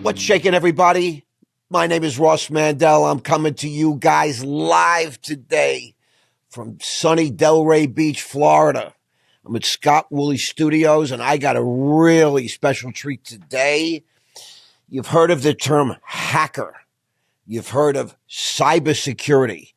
What's shaking, everybody? My name is Ross Mandel. I'm coming to you guys live today from sunny Delray Beach, Florida. I'm at Scott Woolley Studios, and I got a really special treat today. You've heard of the term hacker. You've heard of cybersecurity.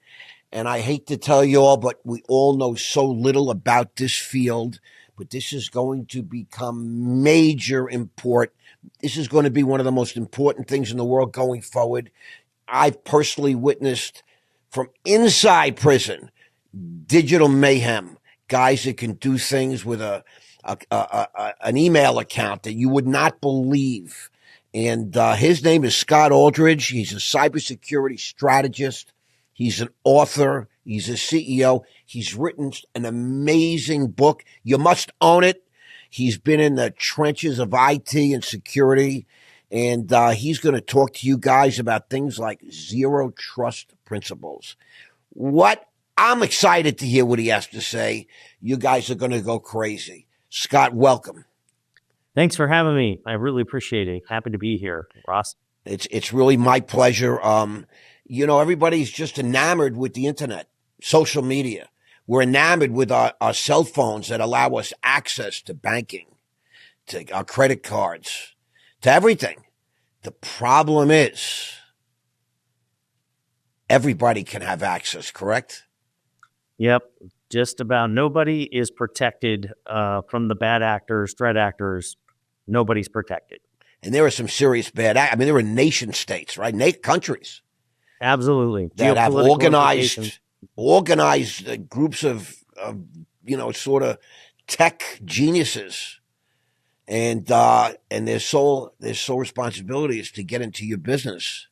And I hate to tell you all, but we all know so little about this field. But this is going to become major import. This is going to be one of the most important things in the world going forward. I've personally witnessed from inside prison digital mayhem, guys that can do things with an email account that you would not believe. And his name is Scott Alldridge. He's a cybersecurity strategist. He's an author. He's a CEO. He's written an amazing book. You must own it. He's been in the trenches of IT and security, and he's going to talk to you guys about things like zero trust principles. I'm excited to hear what he has to say. You guys are going to go crazy. Scott, welcome. Thanks for having me. I really appreciate it. Happy to be here, Ross. It's really my pleasure. Everybody's just enamored with the internet, social media. We're enamored with our cell phones that allow us access to banking, to our credit cards, to everything. The problem is everybody can have access, correct? Yep. Just about nobody is protected from the bad actors, threat actors. Nobody's protected. And there are some serious bad actors. I mean, there are nation states, right? Countries. Absolutely. That have organized groups of sort of tech geniuses, and their sole responsibility is to get into your business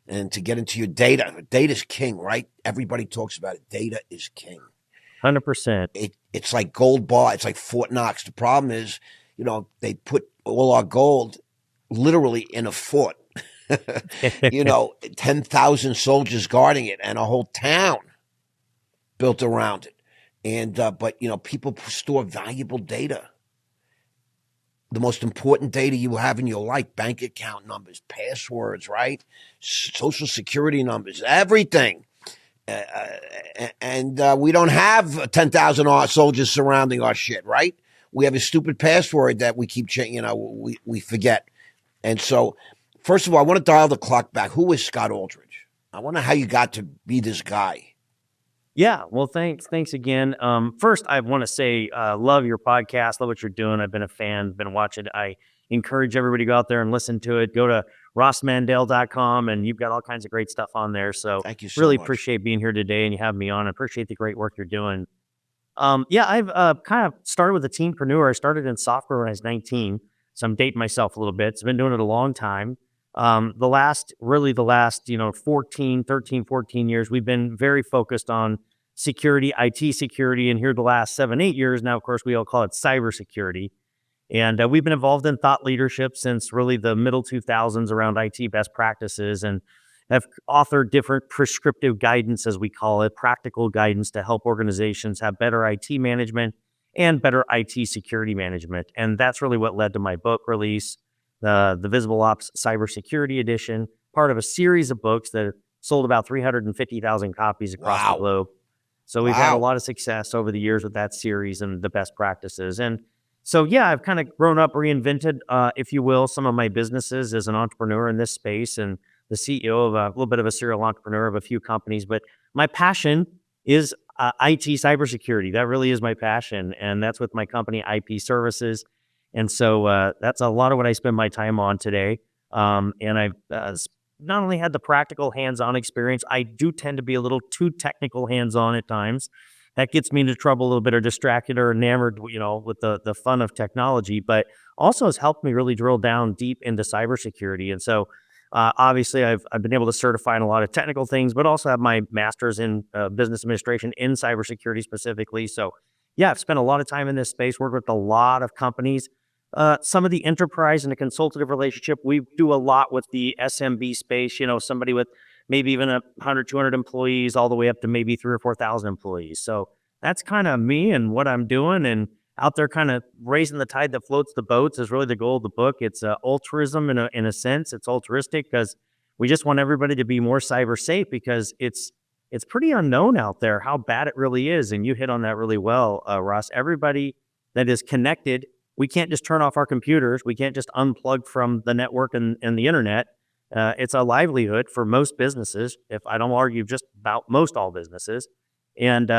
and to get into your data. Data's king, right? Everybody talks about it. Data is king. 100%. It's like gold bar. It's like Fort Knox. The problem is, they put all our gold literally in a fort. 10,000 soldiers guarding it and a whole town built around it. And, but people store valuable data. The most important data you have in your life, bank account numbers, passwords, right? Social security numbers, everything. And we don't have 10,000 soldiers surrounding our shit, right? We have a stupid password that we keep changing, we forget. And so, first of all, I want to dial the clock back. Who is Scott Alldridge? I wonder how you got to be this guy. Yeah, well, thanks again. First, I want to say, love your podcast, love what you're doing. I've been a fan, been watching. I encourage everybody to go out there and listen to it. Go to rossmandel.com, and you've got all kinds of great stuff on there. So, thank you so really much. Appreciate being here today and you have me on. I appreciate the great work you're doing. I've kind of started with a teampreneur. I started in software when I was 19, so I'm dating myself a little bit. So I've been doing it a long time. The last 14 years, we've been very focused on security, IT security, and here the last 7-8 years now, of course, we all call it cybersecurity. And we've been involved in thought leadership since really the middle 2000s around IT best practices, and have authored different prescriptive guidance, as we call it, practical guidance to help organizations have better IT management and better IT security management. And that's really what led to my book release, the VisibleOps Cybersecurity Edition, part of a series of books that sold about 350,000 copies across the globe. So we've had a lot of success over the years with that series and the best practices. And so, I've kind of grown up, reinvented, if you will, some of my businesses as an entrepreneur in this space and the CEO of a little bit of a serial entrepreneur of a few companies. But my passion is IT cybersecurity. That really is my passion. And that's with my company, IP Services. And so that's a lot of what I spend my time on today. And I've not only had the practical hands-on experience, I do tend to be a little too technical hands-on at times. That gets me into trouble a little bit, or distracted or enamored, with the fun of technology, but also has helped me really drill down deep into cybersecurity. And so obviously I've been able to certify in a lot of technical things, but also have my master's in business administration in cybersecurity specifically. So I've spent a lot of time in this space, worked with a lot of companies. Some of the enterprise and the consultative relationship, we do a lot with the SMB space, somebody with maybe even 100, 200 employees, all the way up to maybe 3,000 or 4,000 employees. So that's kind of me and what I'm doing. And out there kind of raising the tide that floats the boats is really the goal of the book. It's altruism in a sense. It's altruistic because we just want everybody to be more cyber safe, because it's pretty unknown out there how bad it really is. And you hit on that really well, Ross. Everybody that is connected, we can't just turn off our computers. We can't just unplug from the network and the internet. It's a livelihood for most businesses, if I don't argue just about most all businesses. And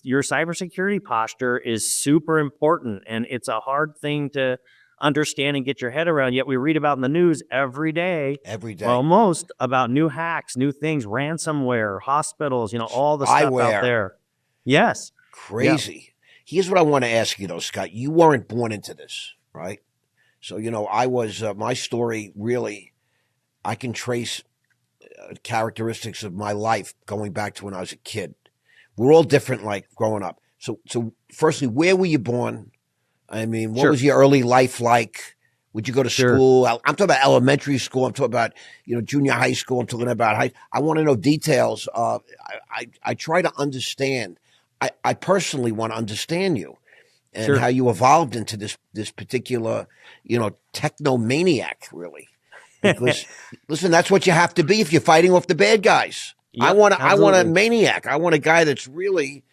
your cybersecurity posture is super important, and it's a hard thing to understand and get your head around. Yet we read about in the news every day, almost, about new hacks, new things, ransomware, hospitals, all the stuff out there. Yes. Crazy. Yeah. Here's what I want to ask you, though, Scott. You weren't born into this, right? So, I was, my story really, I can trace characteristics of my life going back to when I was a kid. We're all different, like growing up. So firstly, where were you born? I mean, what was your early life like? Would you go to school? I'm talking about elementary school. I'm talking about, junior high school. I'm talking about I want to know details. I try to understand. I personally want to understand you and how you evolved into this particular, technomaniac, really. Because listen, that's what you have to be if you're fighting off the bad guys. Yep, I want a maniac. I want a guy that's really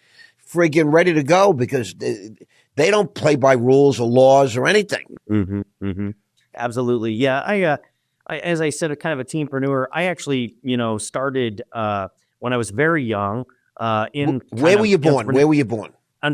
friggin' ready to go, because they don't play by rules or laws or anything. Mm-hmm, mm-hmm. Absolutely. Yeah. I, as I said, a kind of a teampreneur. I actually, started when I was very young. Where were you born? Where were you born?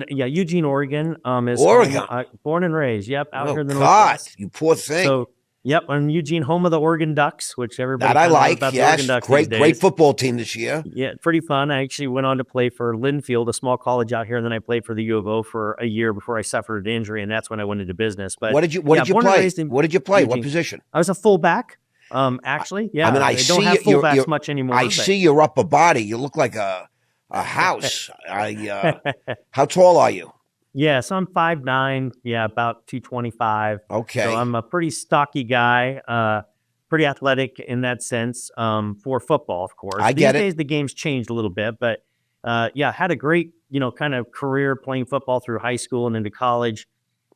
Eugene, Oregon. Oregon. Born and raised. Yep. Out here in the Northwest. God, you poor thing. So, yep, I'm Eugene, home of the Oregon Ducks, which everybody that I like. About yes, the Oregon Ducks great football team this year. Yeah, pretty fun. I actually went on to play for Linfield, a small college out here, and then I played for the U of O for a year before I suffered an injury, and that's when I went into business. But what did you play? What did you play? Eugene. What position? I was a fullback. Actually, yeah. I mean, I don't have fullbacks much anymore. I see your upper body. You look like a house. How tall are you? Yeah, so I'm 5'9", about 225. Okay. So I'm a pretty stocky guy, pretty athletic in that sense, for football, of course. These days, the game's changed a little bit, but had a great, kind of career playing football through high school and into college.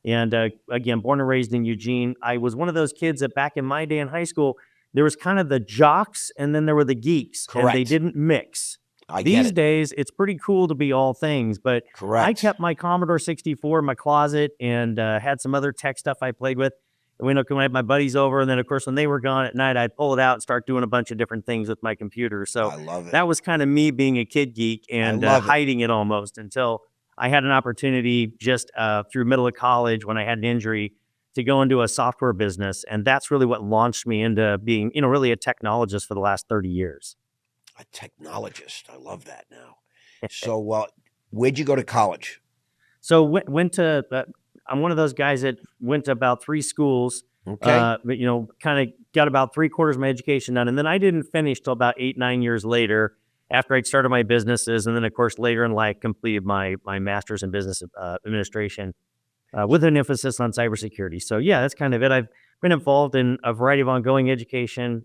And again, born and raised in Eugene. I was one of those kids that back in my day in high school, there was kind of the jocks and then there were the geeks. Correct. And they didn't mix. These days, it's pretty cool to be all things, but I kept my Commodore 64 in my closet and had some other tech stuff I played with. And when I had my buddies over, and then, of course, when they were gone at night, I'd pull it out and start doing a bunch of different things with my computer. So I love it. That was kind of me being a kid geek and hiding it almost until I had an opportunity just through middle of college when I had an injury to go into a software business. And that's really what launched me into being, really a technologist for the last 30 years. A technologist. I love that now. So where'd you go to college? So went to, I'm one of those guys that went to about 3 schools, but, kind of got about 3/4 of my education done. And then I didn't finish till about 8-9 years later after I'd started my businesses. And then, of course, later in life, completed my master's in business administration with an emphasis on cybersecurity. So, yeah, that's kind of it. I've been involved in a variety of ongoing education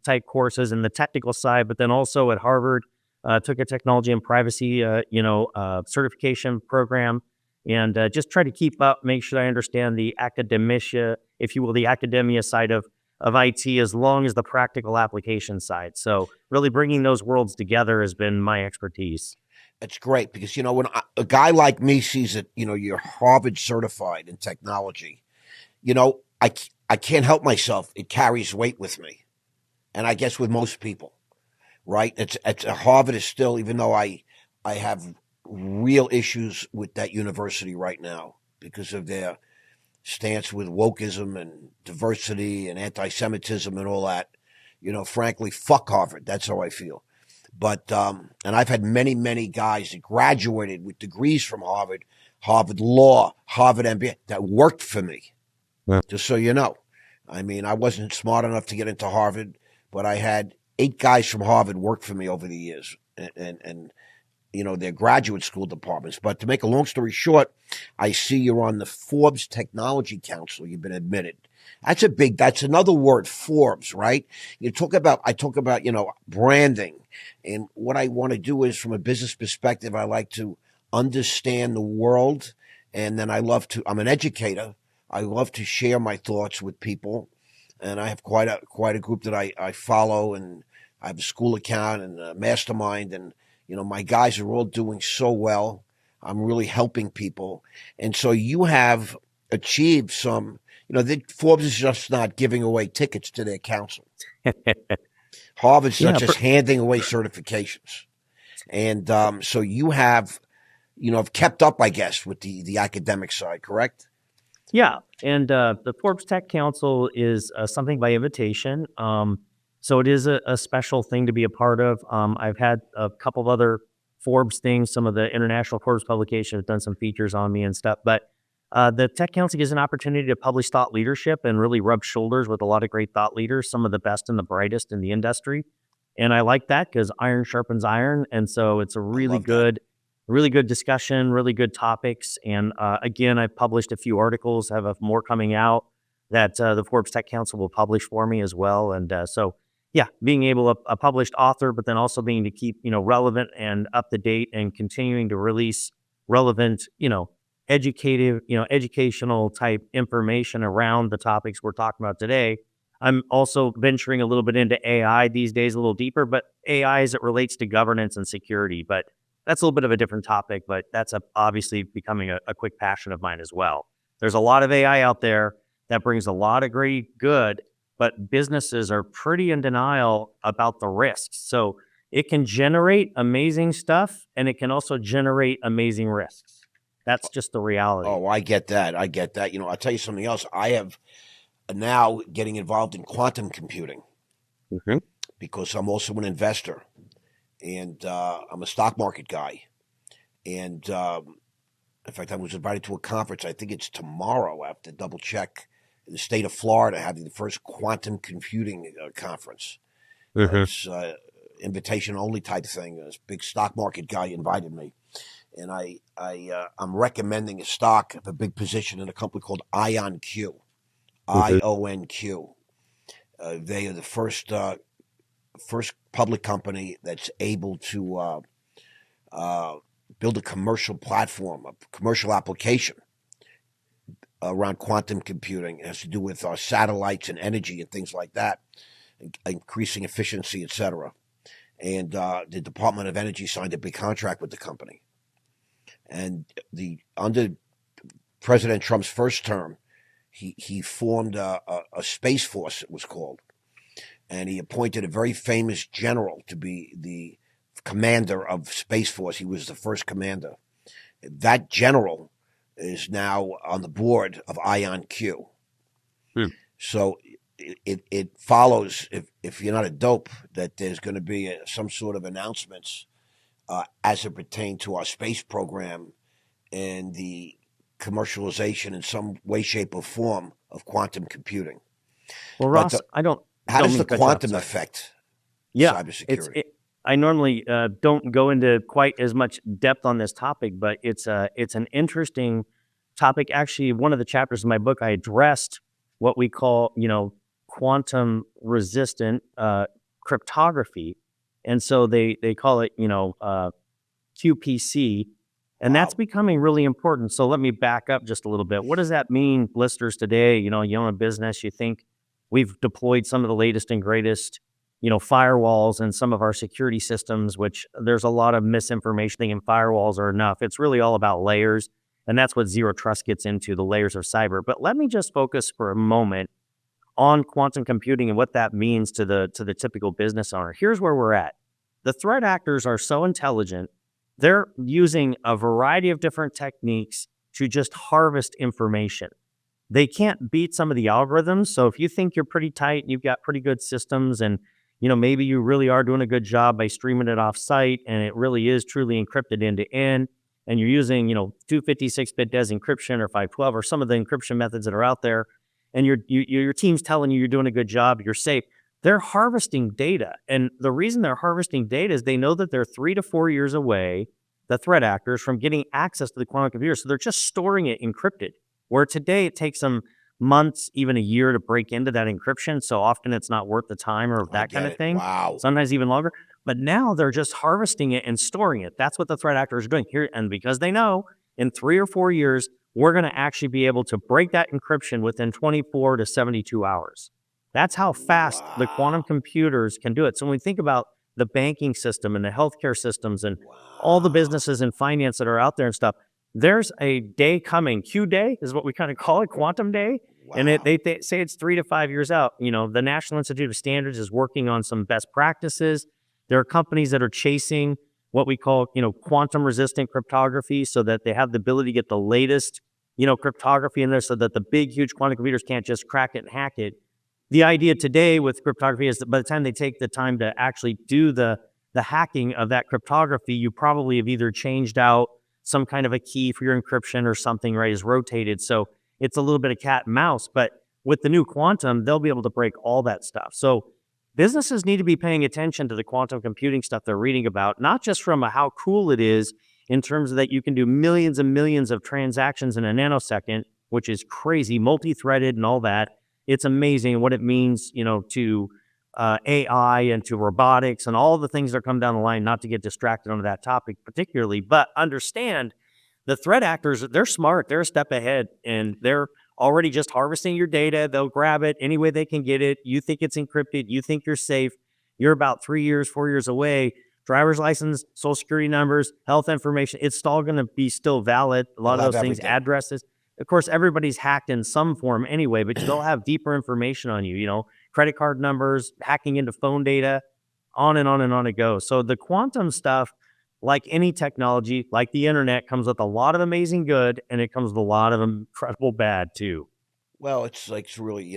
type courses in the technical side, but then also at Harvard, took a technology and privacy, certification program, and just try to keep up, make sure I understand the academia, if you will, the academia side of IT, as long as the practical application side. So really bringing those worlds together has been my expertise. That's great, because, when a guy like me sees that, you're Harvard certified in technology, I can't help myself. It carries weight with me. And I guess with most people, right? It's Harvard is still, even though I have real issues with that university right now because of their stance with wokeism and diversity and anti-Semitism and all that, frankly, fuck Harvard. That's how I feel. But, and I've had many, many guys that graduated with degrees from Harvard, Harvard Law, Harvard MBA, that worked for me. Yeah. Just so you know. I mean, I wasn't smart enough to get into Harvard, but I had 8 guys from Harvard work for me over the years, and their graduate school departments. But to make a long story short, I see you're on the Forbes Technology Council. You've been admitted. That's another word, Forbes, right? I talk about, branding. And what I want to do is, from a business perspective, I like to understand the world And then I'm an educator. I love to share my thoughts with people. And I have quite a group that I follow, and I have a school account and a mastermind. And, my guys are all doing so well. I'm really helping people. And so you have achieved some, Forbes is just not giving away tickets to their council. Harvard's not just handing away certifications. And so you have, kept up, I guess, with the academic side, correct? Yeah. And the Forbes Tech Council is something by invitation. So it is a special thing to be a part of. I've had a couple of other Forbes things. Some of the international Forbes publications have done some features on me and stuff. But the Tech Council gives an opportunity to publish thought leadership and really rub shoulders with a lot of great thought leaders, some of the best and the brightest in the industry. And I like that because iron sharpens iron. And so it's a really good discussion, really good topics. And again, I've published a few articles, have more coming out that the Forbes Tech Council will publish for me as well. And so, yeah, being able to a published author, but then also being to keep, relevant and up to date and continuing to release relevant, educational type information around the topics we're talking about today. I'm also venturing a little bit into AI these days, a little deeper, but AI as it relates to governance and security. But that's a little bit of a different topic, but that's obviously becoming a quick passion of mine as well. There's a lot of AI out there that brings a lot of great good, but businesses are pretty in denial about the risks. So it can generate amazing stuff, and it can also generate amazing risks. That's just the reality. Oh, I get that. I'll tell you something else. I have now getting involved in quantum computing because I'm also an investor. And I'm a stock market guy. And in fact, I was invited to a conference. I think it's tomorrow. I have to double check. In the state of Florida, having the first quantum computing conference. It's invitation only type thing. This big stock market guy invited me. And I'm recommending a stock of a big position in a company called IonQ. IonQ. They are the first public company that's able to build a commercial platform, a commercial application around quantum computing. It has to do with satellites and energy and things like that, increasing efficiency, etc. And the Department of Energy signed a big contract with the company. And under President Trump's first term, he formed a space force, it was called. And he appointed a very famous general to be the commander of Space Force. He was the first commander. That general is now on the board of IonQ. So it follows, if you're not a dope, that there's going to be some sort of announcements as it pertains to our space program and the commercialization in some way, shape, or form of quantum computing. Well, Ross, how does the quantum affect cybersecurity? I normally don't go into quite as much depth on this topic, but it's an interesting topic. Actually, one of the chapters in my book, I addressed what we call, quantum resistant cryptography. And so they call it, QPC. And that's becoming really important. So let me back up just a little bit. What does that mean, listeners, today? You own a business, you think we've deployed some of the latest and greatest, firewalls and some of our security systems, which there's a lot of misinformation thinking firewalls are enough. It's really all about layers. And that's what Zero Trust gets into, the layers of cyber. But let me just focus for a moment on quantum computing and what that means to the typical business owner. Here's where we're at. The threat actors are so intelligent. They're using a variety of different techniques to just harvest information. They can't beat some of the algorithms. So if you think you're pretty tight, you've got pretty good systems, and maybe you really are doing a good job by streaming it off site, and it really is truly encrypted end to end, and you're using 256-bit DES encryption or 512 or some of the encryption methods that are out there, and your team's telling you you're doing a good job, you're safe. They're harvesting data. And the reason they're harvesting data is they know that they're 3 to 4 years away, the threat actors, from getting access to the quantum computer. So they're just storing it encrypted. Where today it takes them months, even a year to break into that encryption. So often it's not worth the time or that kind of thing. Wow. Sometimes even longer. But now they're just harvesting it and storing it. That's what the threat actors are doing here. And because they know in 3 or 4 years, we're going to actually be able to break that encryption within 24 to 72 hours. That's how fast the quantum computers can do it. So when we think about the banking system and the healthcare systems and all the businesses and finance that are out there and stuff, there's a day coming. Q day is what we kind of call it, quantum day. And they say it's 3 to 5 years out. The National Institute of Standards is working on some best practices. There are companies that are chasing what we call, quantum resistant cryptography, so that they have the ability to get the latest, cryptography in there, so that the big, huge quantum computers can't just crack it and hack it. The idea today with cryptography is that by the time they take the time to actually do the hacking of that cryptography, you probably have either changed out some kind of a key for your encryption or something, right, is rotated. So it's a little bit of cat and mouse. But with the new quantum, they'll be able to break all that stuff. So businesses need to be paying attention to the quantum computing stuff they're reading about, not just from how cool it is in terms of that you can do millions and millions of transactions in a nanosecond, which is crazy, multi-threaded and all that. It's amazing what it means, to AI and to robotics and all the things that come down the line, not to get distracted on that topic particularly, but understand the threat actors, they're smart, they're a step ahead, and they're already just harvesting your data. They'll grab it any way they can get it. You think it's encrypted, you think you're safe. You're about 3 years, 4 years away. Driver's license, social security numbers, health information, it's all going to be still valid. A lot of those things, addresses. Of course, everybody's hacked in some form anyway, but they'll have deeper information on you, credit card numbers, hacking into phone data, on and on and on it goes. So the quantum stuff, like any technology, like the internet, comes with a lot of amazing good, and it comes with a lot of incredible bad too. Well, it's really,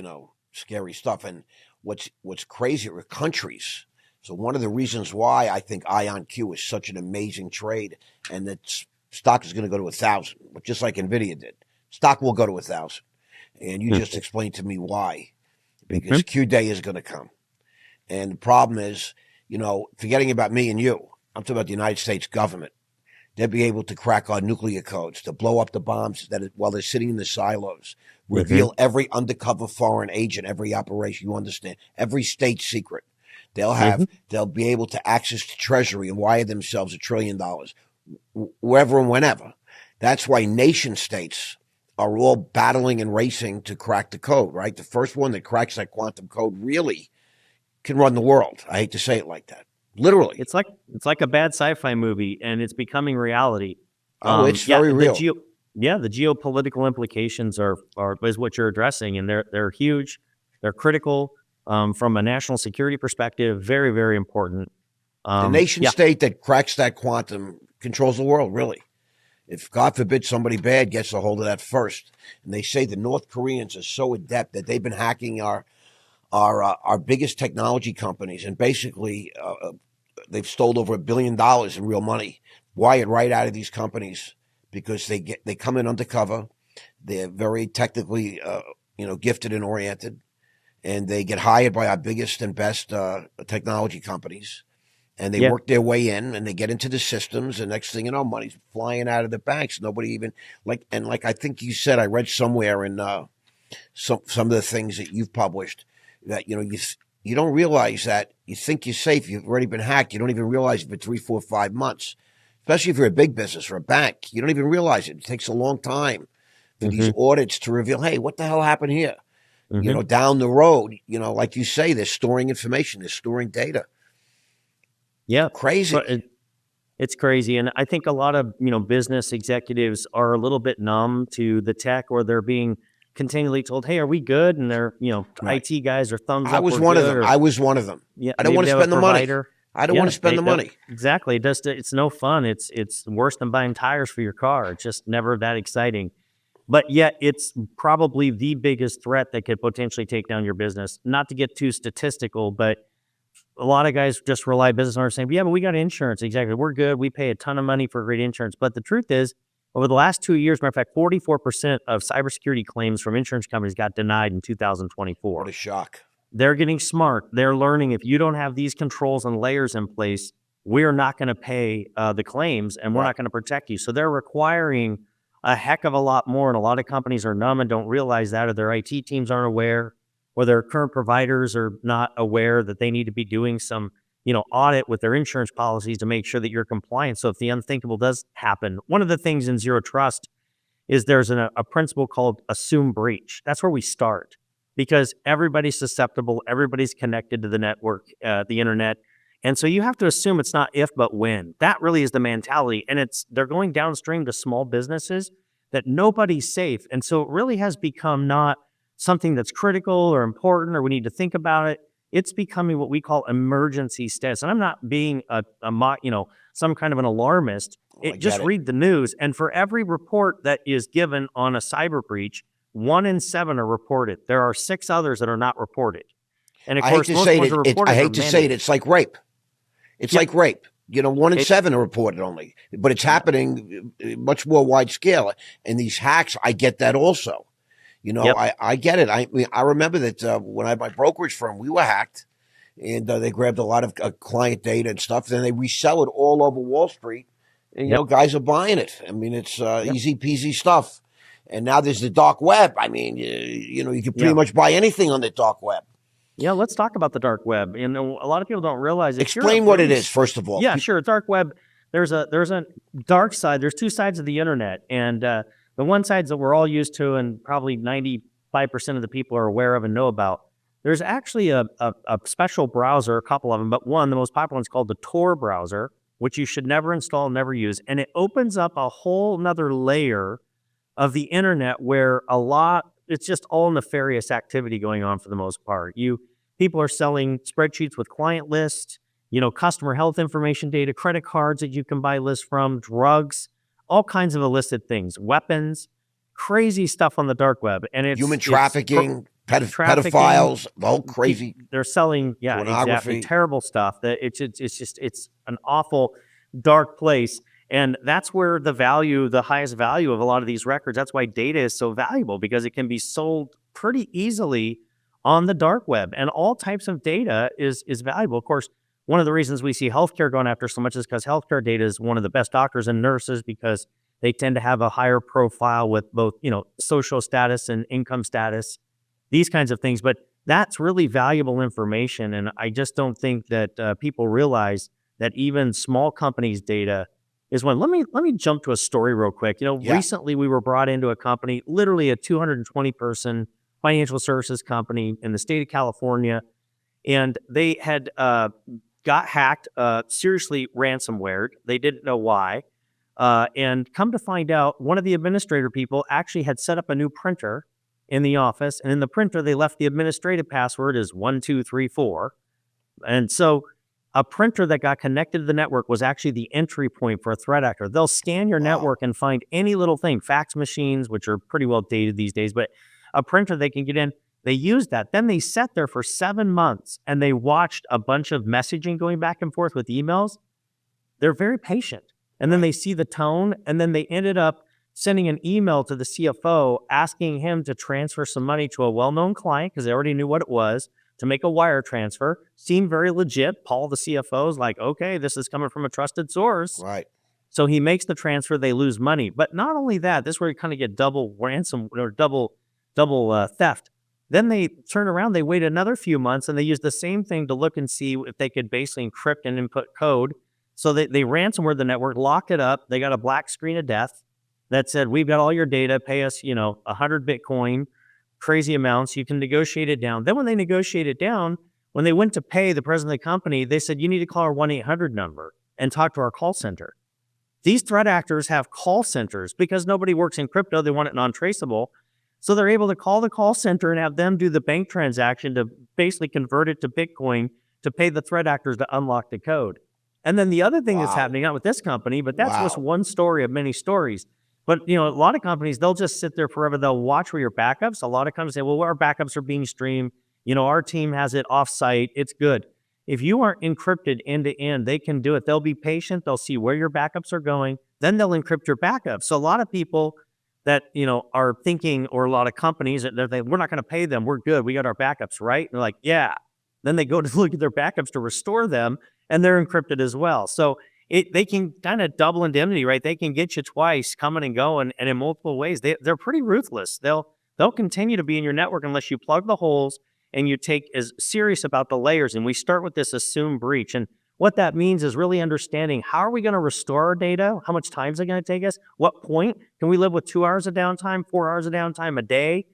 scary stuff. And what's crazy are countries. So one of the reasons why I think IonQ is such an amazing trade, and that stock is going to go to 1,000, just like NVIDIA did. Stock will go to 1,000. And you just explained to me why. Because Q day is going to come. And the problem is, forgetting about me and you, I'm talking about the United States government. They'll be able to crack our nuclear codes, to blow up the bombs while they're sitting in the silos, reveal every undercover foreign agent, every operation, you understand, every state secret. They'll be able to access the Treasury and wire themselves $1 trillion, wherever and whenever. That's why nation states are all battling and racing to crack the code, right? The first one that cracks that quantum code really can run the world. I hate to say it like that. Literally. It's like a bad sci-fi movie, and it's becoming reality. It's very real. The geopolitical implications is what you're addressing, and they're huge. They're critical from a national security perspective. Very, very important. The nation state that cracks that quantum controls the world, really. If, God forbid, somebody bad gets a hold of that first. And they say the North Koreans are so adept that they've been hacking our biggest technology companies, and basically they've stole over $1 billion in real money, wired right out of these companies, because they come in undercover. They're very technically gifted and oriented, and they get hired by our biggest and best technology companies. And they work their way in, and they get into the systems, and next thing you know, money's flying out of the banks. Nobody even like I think you said, I read somewhere in some of the things that you've published, that you don't realize that you think you're safe. You've already been hacked. You don't even realize it for 3, 4, 5 months. Especially if you're a big business or a bank, you don't even realize it. It takes a long time for these audits to reveal, hey, what the hell happened here? Down the road, like you say, they're storing information, they're storing data. Yeah. Crazy. It's crazy. And I think a lot of, business executives are a little bit numb to the tech, or they're being continually told, hey, are we good? And they're, Right. IT guys are thumbs up. I was one of them. Yeah, I don't want to spend the money. I don't want to spend the money. Exactly. It's no fun. It's worse than buying tires for your car. It's just never that exciting. But yet it's probably the biggest threat that could potentially take down your business. Not to get too statistical, but a lot of guys just rely business owners saying, yeah, but we got insurance. Exactly. We're good. We pay a ton of money for great insurance. But the truth is, over the last 2 years, matter of fact, 44% of cybersecurity claims from insurance companies got denied in 2024. What a shock. They're getting smart. They're learning, if you don't have these controls and layers in place, we're not going to pay the claims, and we're not going to protect you. So they're requiring a heck of a lot more. And a lot of companies are numb and don't realize that, or their IT teams aren't aware, or their current providers are not aware that they need to be doing some, audit with their insurance policies to make sure that you're compliant. So if the unthinkable does happen, one of the things in Zero Trust is there's a principle called assume breach. That's where we start because everybody's susceptible, everybody's connected to the network, the internet. And so you have to assume it's not if, but when. That really is the mentality. And they're going downstream to small businesses that nobody's safe. And so it really has become not something that's critical or important or we need to think about it. It's becoming what we call emergency status. And I'm not being some kind of an alarmist. Just read the news. And for every report that is given on a cyber breach, 1 in 7 are reported. There are 6 others that are not reported. And of course, most ones are reported. I hate to say it. It's like rape. It's like rape. 1 in 7 are reported only, but it's happening much more wide scale. And these hacks, I get that also. I get it. I remember that when I had my brokerage firm, we were hacked, and they grabbed a lot of client data and stuff. Then they resell it all over Wall Street, and guys are buying it. I mean, it's easy peasy stuff. And now there's the dark web. I mean, you can pretty much buy anything on the dark web. Yeah, let's talk about the dark web. A lot of people don't realize. Explain what it is, first of all. Yeah, sure. Dark web. There's a dark side. There's 2 sides of the internet, and the one side that we're all used to, and probably 95% of the people are aware of and know about. There's actually a special browser, a couple of them, but one, the most popular one's called the Tor browser, which you should never install, never use, and it opens up a whole nother layer of the internet where it's just all nefarious activity going on for the most part. People are selling spreadsheets with client lists, customer health information data, credit cards that you can buy lists from, drugs, all kinds of illicit things, weapons, crazy stuff on the dark web. And it's human trafficking, pedophiles, the whole crazy. They're selling, pornography. Exactly, terrible stuff. That it's an awful dark place. And that's where the highest value of a lot of these records, that's why data is so valuable, because it can be sold pretty easily on the dark web. And all types of data is valuable. Of course, one of the reasons we see healthcare going after so much is because healthcare data is one of the best doctors and nurses, because they tend to have a higher profile with both, social status and income status, these kinds of things. But that's really valuable information. And I just don't think that people realize that even small companies' data is one. Let me jump to a story real quick. Recently we were brought into a company, literally a 220 person financial services company in the state of California, and they had got hacked, seriously ransomware. They didn't know why, and come to find out, one of the administrator people actually had set up a new printer in the office, and in the printer they left the administrative password as 1234, and so a printer that got connected to the network was actually the entry point for a threat actor. They'll scan your network and find any little thing, fax machines, which are pretty well dated these days, but a printer they can get in. They used that. Then they sat there for 7 months and they watched a bunch of messaging going back and forth with emails. They're very patient. And then they see the tone, and then they ended up sending an email to the CFO asking him to transfer some money to a well-known client, because they already knew what it was, to make a wire transfer. Seemed very legit. Paul, the CFO, is like, okay, this is coming from a trusted source. Right. So he makes the transfer. They lose money. But not only that, this is where you kind of get double ransom or double theft. Then they turn around, they wait another few months, and they use the same thing to look and see if they could basically encrypt and input code. So they ransomware the network, locked it up. They got a black screen of death that said, we've got all your data, pay us, 100 Bitcoin, crazy amounts. You can negotiate it down. Then when they negotiate it down, when they went to pay the president of the company, they said, you need to call our 1-800 number and talk to our call center. These threat actors have call centers because nobody works in crypto. They want it non-traceable. So they're able to call the call center and have them do the bank transaction to basically convert it to Bitcoin to pay the threat actors to unlock the code. And then the other thing that's happening, not with this company, but that's just one story of many stories. But, a lot of companies, they'll just sit there forever. They'll watch where your backups. A lot of companies say, well, our backups are being streamed. Our team has it off-site. It's good. If you aren't encrypted end-to-end, they can do it. They'll be patient. They'll see where your backups are going. Then they'll encrypt your backups. So a lot of people that, are thinking, or a lot of companies, that we're not going to pay them. We're good. We got our backups, right? And they're like, yeah. Then they go to look at their backups to restore them, and they're encrypted as well. So they can kind of double indemnity, right? They can get you twice coming and going, and in multiple ways. They're pretty ruthless. They'll continue to be in your network unless you plug the holes and you take as serious about the layers. And we start with this assumed breach. And What that means is really understanding how are we going to restore our data? How much time is it going to take us? What point? Can we live with 2 hours of downtime, 4 hours of downtime a day?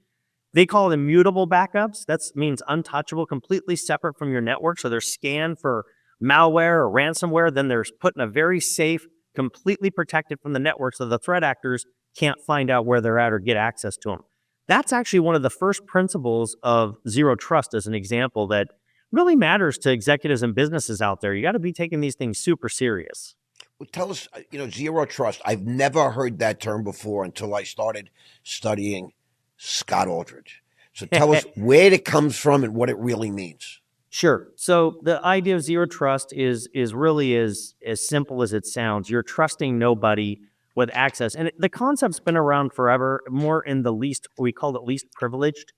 They call it immutable backups. That means untouchable, completely separate from your network. So they're scanned for malware or ransomware. Then they're put in a very safe, completely protected from the network so the threat actors can't find out where they're at or get access to them. That's actually one of the first principles of zero trust as an example that really matters to executives and businesses out there. You got to be taking these things super serious. Well, tell us, zero trust. I've never heard that term before until I started studying Scott Alldridge. So tell us where it comes from and what it really means. Sure. So the idea of zero trust is really as simple as it sounds. You're trusting nobody with access. And the concept's been around forever, more in the least, we call it least privileged.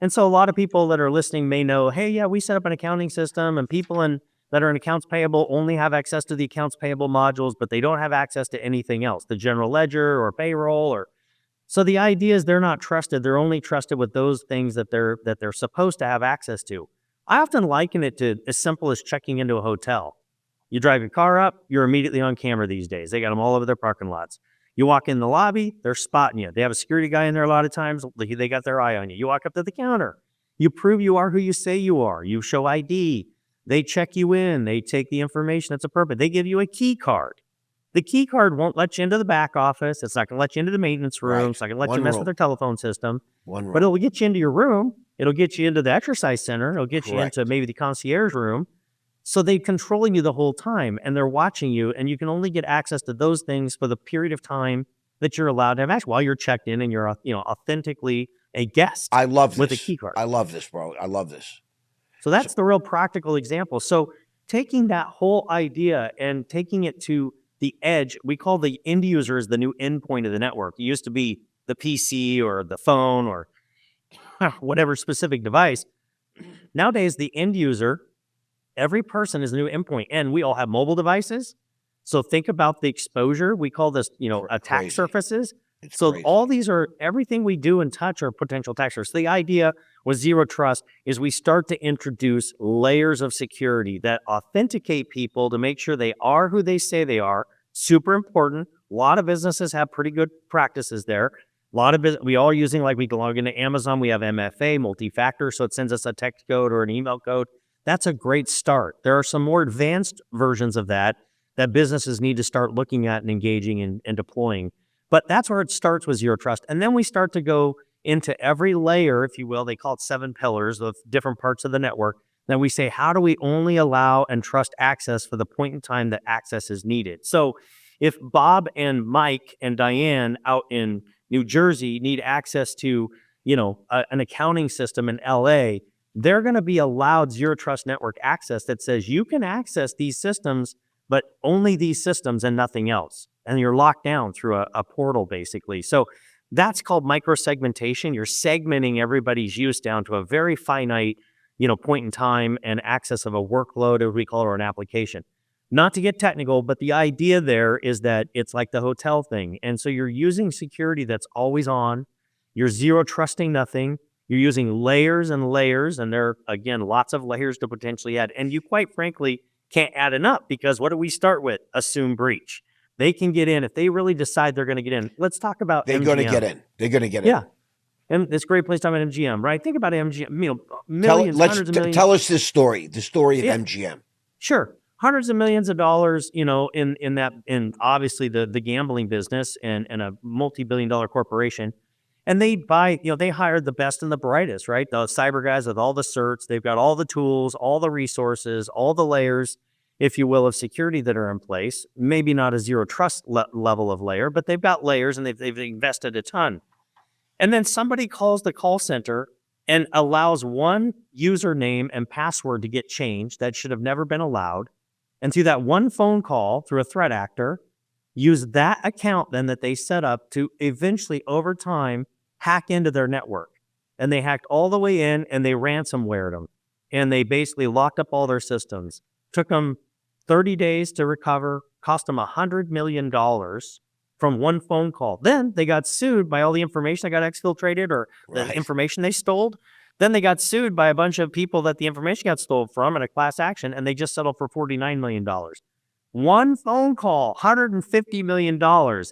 And so a lot of people that are listening may know, hey, yeah, we set up an accounting system and people that are in accounts payable only have access to the accounts payable modules, but they don't have access to anything else, the general ledger or payroll. So the idea is they're not trusted. They're only trusted with those things that they're supposed to have access to. I often liken it to as simple as checking into a hotel. You drive your car up, you're immediately on camera these days. They got them all over their parking lots. You walk in the lobby, they're spotting you. They have a security guy in there a lot of times. They got their eye on you. You walk up to the counter. You prove you are who you say you are. You show ID. They check you in. They take the information that's appropriate. They give you a key card. The key card won't let you into the back office. It's not going to let you into the maintenance room. Right. It's not going to let you mess with their telephone system. But it'll get you into your room. It'll get you into the exercise center. It'll get Correct. you into maybe the concierge room. So they're controlling you the whole time, and they're watching you, and you can only get access to those things for the period of time that you're allowed to have access while you're checked in and you're authentically a guest. I love this. With a key card. I love this, bro. I love this. So that's the real practical example. So taking that whole idea and taking it to the edge, we call the end user as the new endpoint of the network. It used to be the PC or the phone or whatever specific device. Nowadays, the end user, every person is a new endpoint, and we all have mobile devices. So think about the exposure. We call this, attack Crazy. surfaces. It's So crazy. all these are, everything we do and touch are potential attack surfaces. The idea with zero trust is we start to introduce layers of security that authenticate people to make sure they are who they say they are. Super important. A lot of businesses have pretty good practices there. We all are using, like we can log into Amazon, we have MFA, multi-factor, so it sends us a text code or an email code. That's a great start. There are some more advanced versions of that businesses need to start looking at and engaging and deploying. But that's where it starts with zero trust. And then we start to go into every layer, if you will. They call it 7 pillars of different parts of the network. Then we say, how do we only allow and trust access for the point in time that access is needed? So if Bob and Mike and Diane out in New Jersey need access to, an accounting system in LA, they're going to be allowed zero trust network access that says you can access these systems, but only these systems and nothing else. And you're locked down through a portal, basically. So that's called microsegmentation. You're segmenting everybody's use down to a very finite, point in time and access of a workload, as we call it, or an application. Not to get technical, but the idea there is that it's like the hotel thing. And so you're using security that's always on. You're zero trusting nothing. You're using layers and layers, and there are, again, lots of layers to potentially add. And you, quite frankly, can't add enough, because what do we start with? Assume breach. They can get in if they really decide they're going to get in. Let's talk about They're MGM. going to get in. They're going to get in. Yeah. And it's a great place to talk about MGM, right? Think about MGM, millions, hundreds of millions. Tell us this story, the story of MGM. Sure. Hundreds of millions of dollars, in obviously the gambling business and a multi-billion-dollar corporation. And they hired the best and the brightest, right? The cyber guys with all the certs. They've got all the tools, all the resources, all the layers, if you will, of security that are in place. Maybe not a zero trust level of layer, but they've got layers and they've invested a ton. And then somebody calls the call center and allows one username and password to get changed that should have never been allowed. And through that one phone call, through a threat actor, use that account then that they set up to eventually, over time, hack into their network. And they hacked all the way in and they ransomwared them. And they basically locked up all their systems. Took them 30 days to recover, cost them $100 million from one phone call. Then they got sued by all the information that got exfiltrated or the information they stole. Then they got sued by a bunch of people that the information got stolen from in a class action, and they just settled for $49 million. One phone call, $150 million.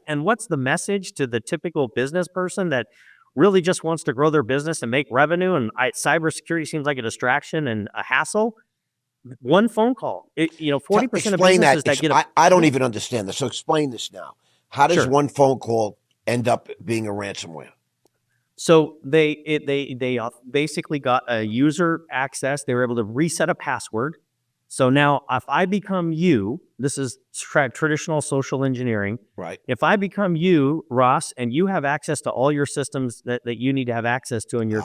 And what's the message to the typical business person that really just wants to grow their business and make revenue? And cybersecurity seems like a distraction and a hassle. One phone call. 40% of businesses that get I don't even understand this. So explain this now. How does Sure. one phone call end up being a ransomware? So they basically got a user access. They were able to reset a password. So now if I become you, this is traditional social engineering. Right. If I become you, Ross, and you have access to all your systems that you need to have access to in your,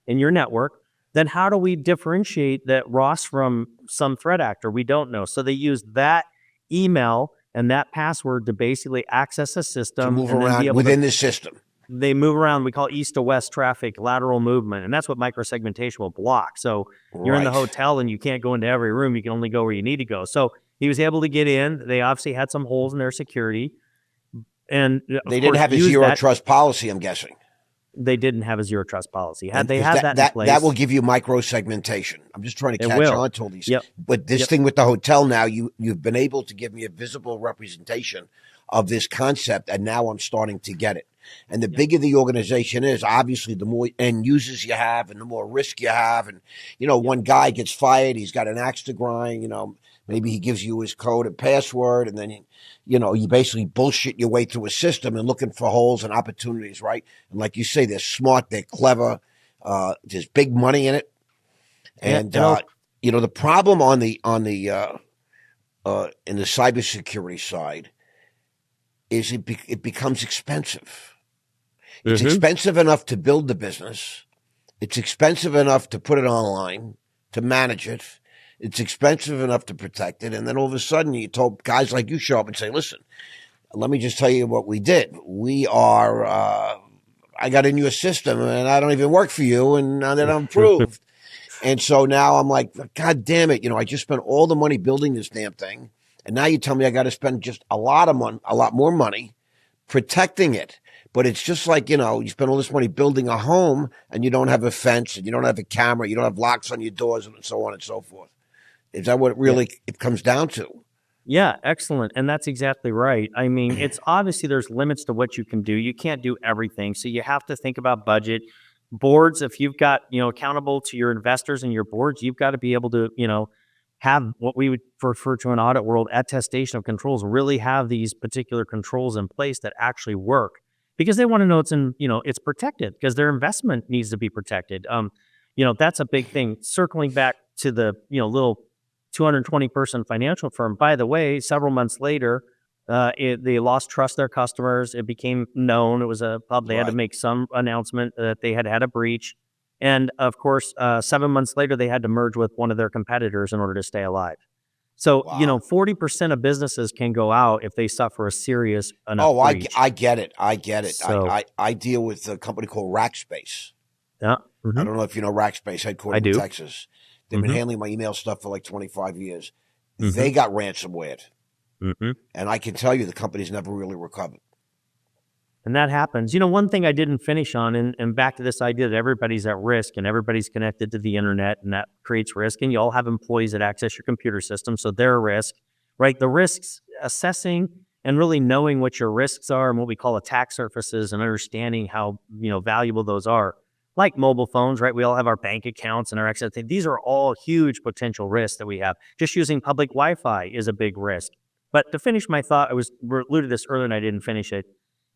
in your network, then how do we differentiate that Ross from some threat actor? We don't know. So they use that email and that password to basically access a system. To move around within the system. They move around. We call east to west traffic, lateral movement. And that's what microsegmentation will block. So you're in the hotel and you can't go into every room. You can only go where you need to go. So he was able to get in. They obviously had some holes in their security. And they didn't have a zero trust policy, I'm guessing. They didn't have a zero trust policy. Had they had that in place, that will give you microsegmentation. I'm just trying to catch on to all these. Yep. But this thing with the hotel now, you've been able to give me a visible representation of this concept, and now I'm starting to get it. And the bigger the organization is, obviously, the more end users you have and the more risk you have. And, one guy gets fired, he's got an axe to grind, maybe he gives you his code and password, and then, you basically bullshit your way through a system and looking for holes and opportunities, right? And like you say, they're smart, they're clever, there's big money in it. And, the problem in the cybersecurity side is it becomes expensive. It's expensive enough to build the business. It's expensive enough to put it online, to manage it. It's expensive enough to protect it. And then all of a sudden you told guys like you show up and say, listen, let me just tell you what we did. We are, I got in your system and I don't even work for you. And now that I'm approved. And so now I'm like, God damn it. I just spent all the money building this damn thing. And now you tell me I got to spend just a lot more money protecting it. But it's just like, you spend all this money building a home and you don't have a fence and you don't have a camera, you don't have locks on your doors and so on and so forth. Is that what it comes down to? Yeah, excellent. And that's exactly right. I mean, it's obviously there's limits to what you can do. You can't do everything. So you have to think about budget. Boards, if you've got, accountable to your investors and your boards, you've got to be able to, have what we would refer to in audit world attestation of controls, really have these particular controls in place that actually work. Because they want to know it's protected because their investment needs to be protected. That's a big thing. Circling back to the, little 220 person financial firm, by the way, several months later, they lost trust their customers. It became known. It was they had to make some announcement that they had a breach. And of course, 7 months later, they had to merge with one of their competitors in order to stay alive. So, 40% of businesses can go out if they suffer a serious enough breach. I get it. So, I deal with a company called Rackspace. Yeah. I don't know if you know Rackspace, headquartered in Texas. They've been handling my email stuff for like 25 years. They got ransomware. And I can tell you the company's never really recovered. And that happens. One thing I didn't finish on, and back to this idea that everybody's at risk and everybody's connected to the internet, and that creates risk. And you all have employees that access your computer system, so they're a risk, right? The risks, assessing and really knowing what your risks are and what we call attack surfaces and understanding how, valuable those are. Like mobile phones, right? We all have our bank accounts and our access. These are all huge potential risks that we have. Just using public Wi-Fi is a big risk. But to finish my thought, I alluded to this earlier and I didn't finish it.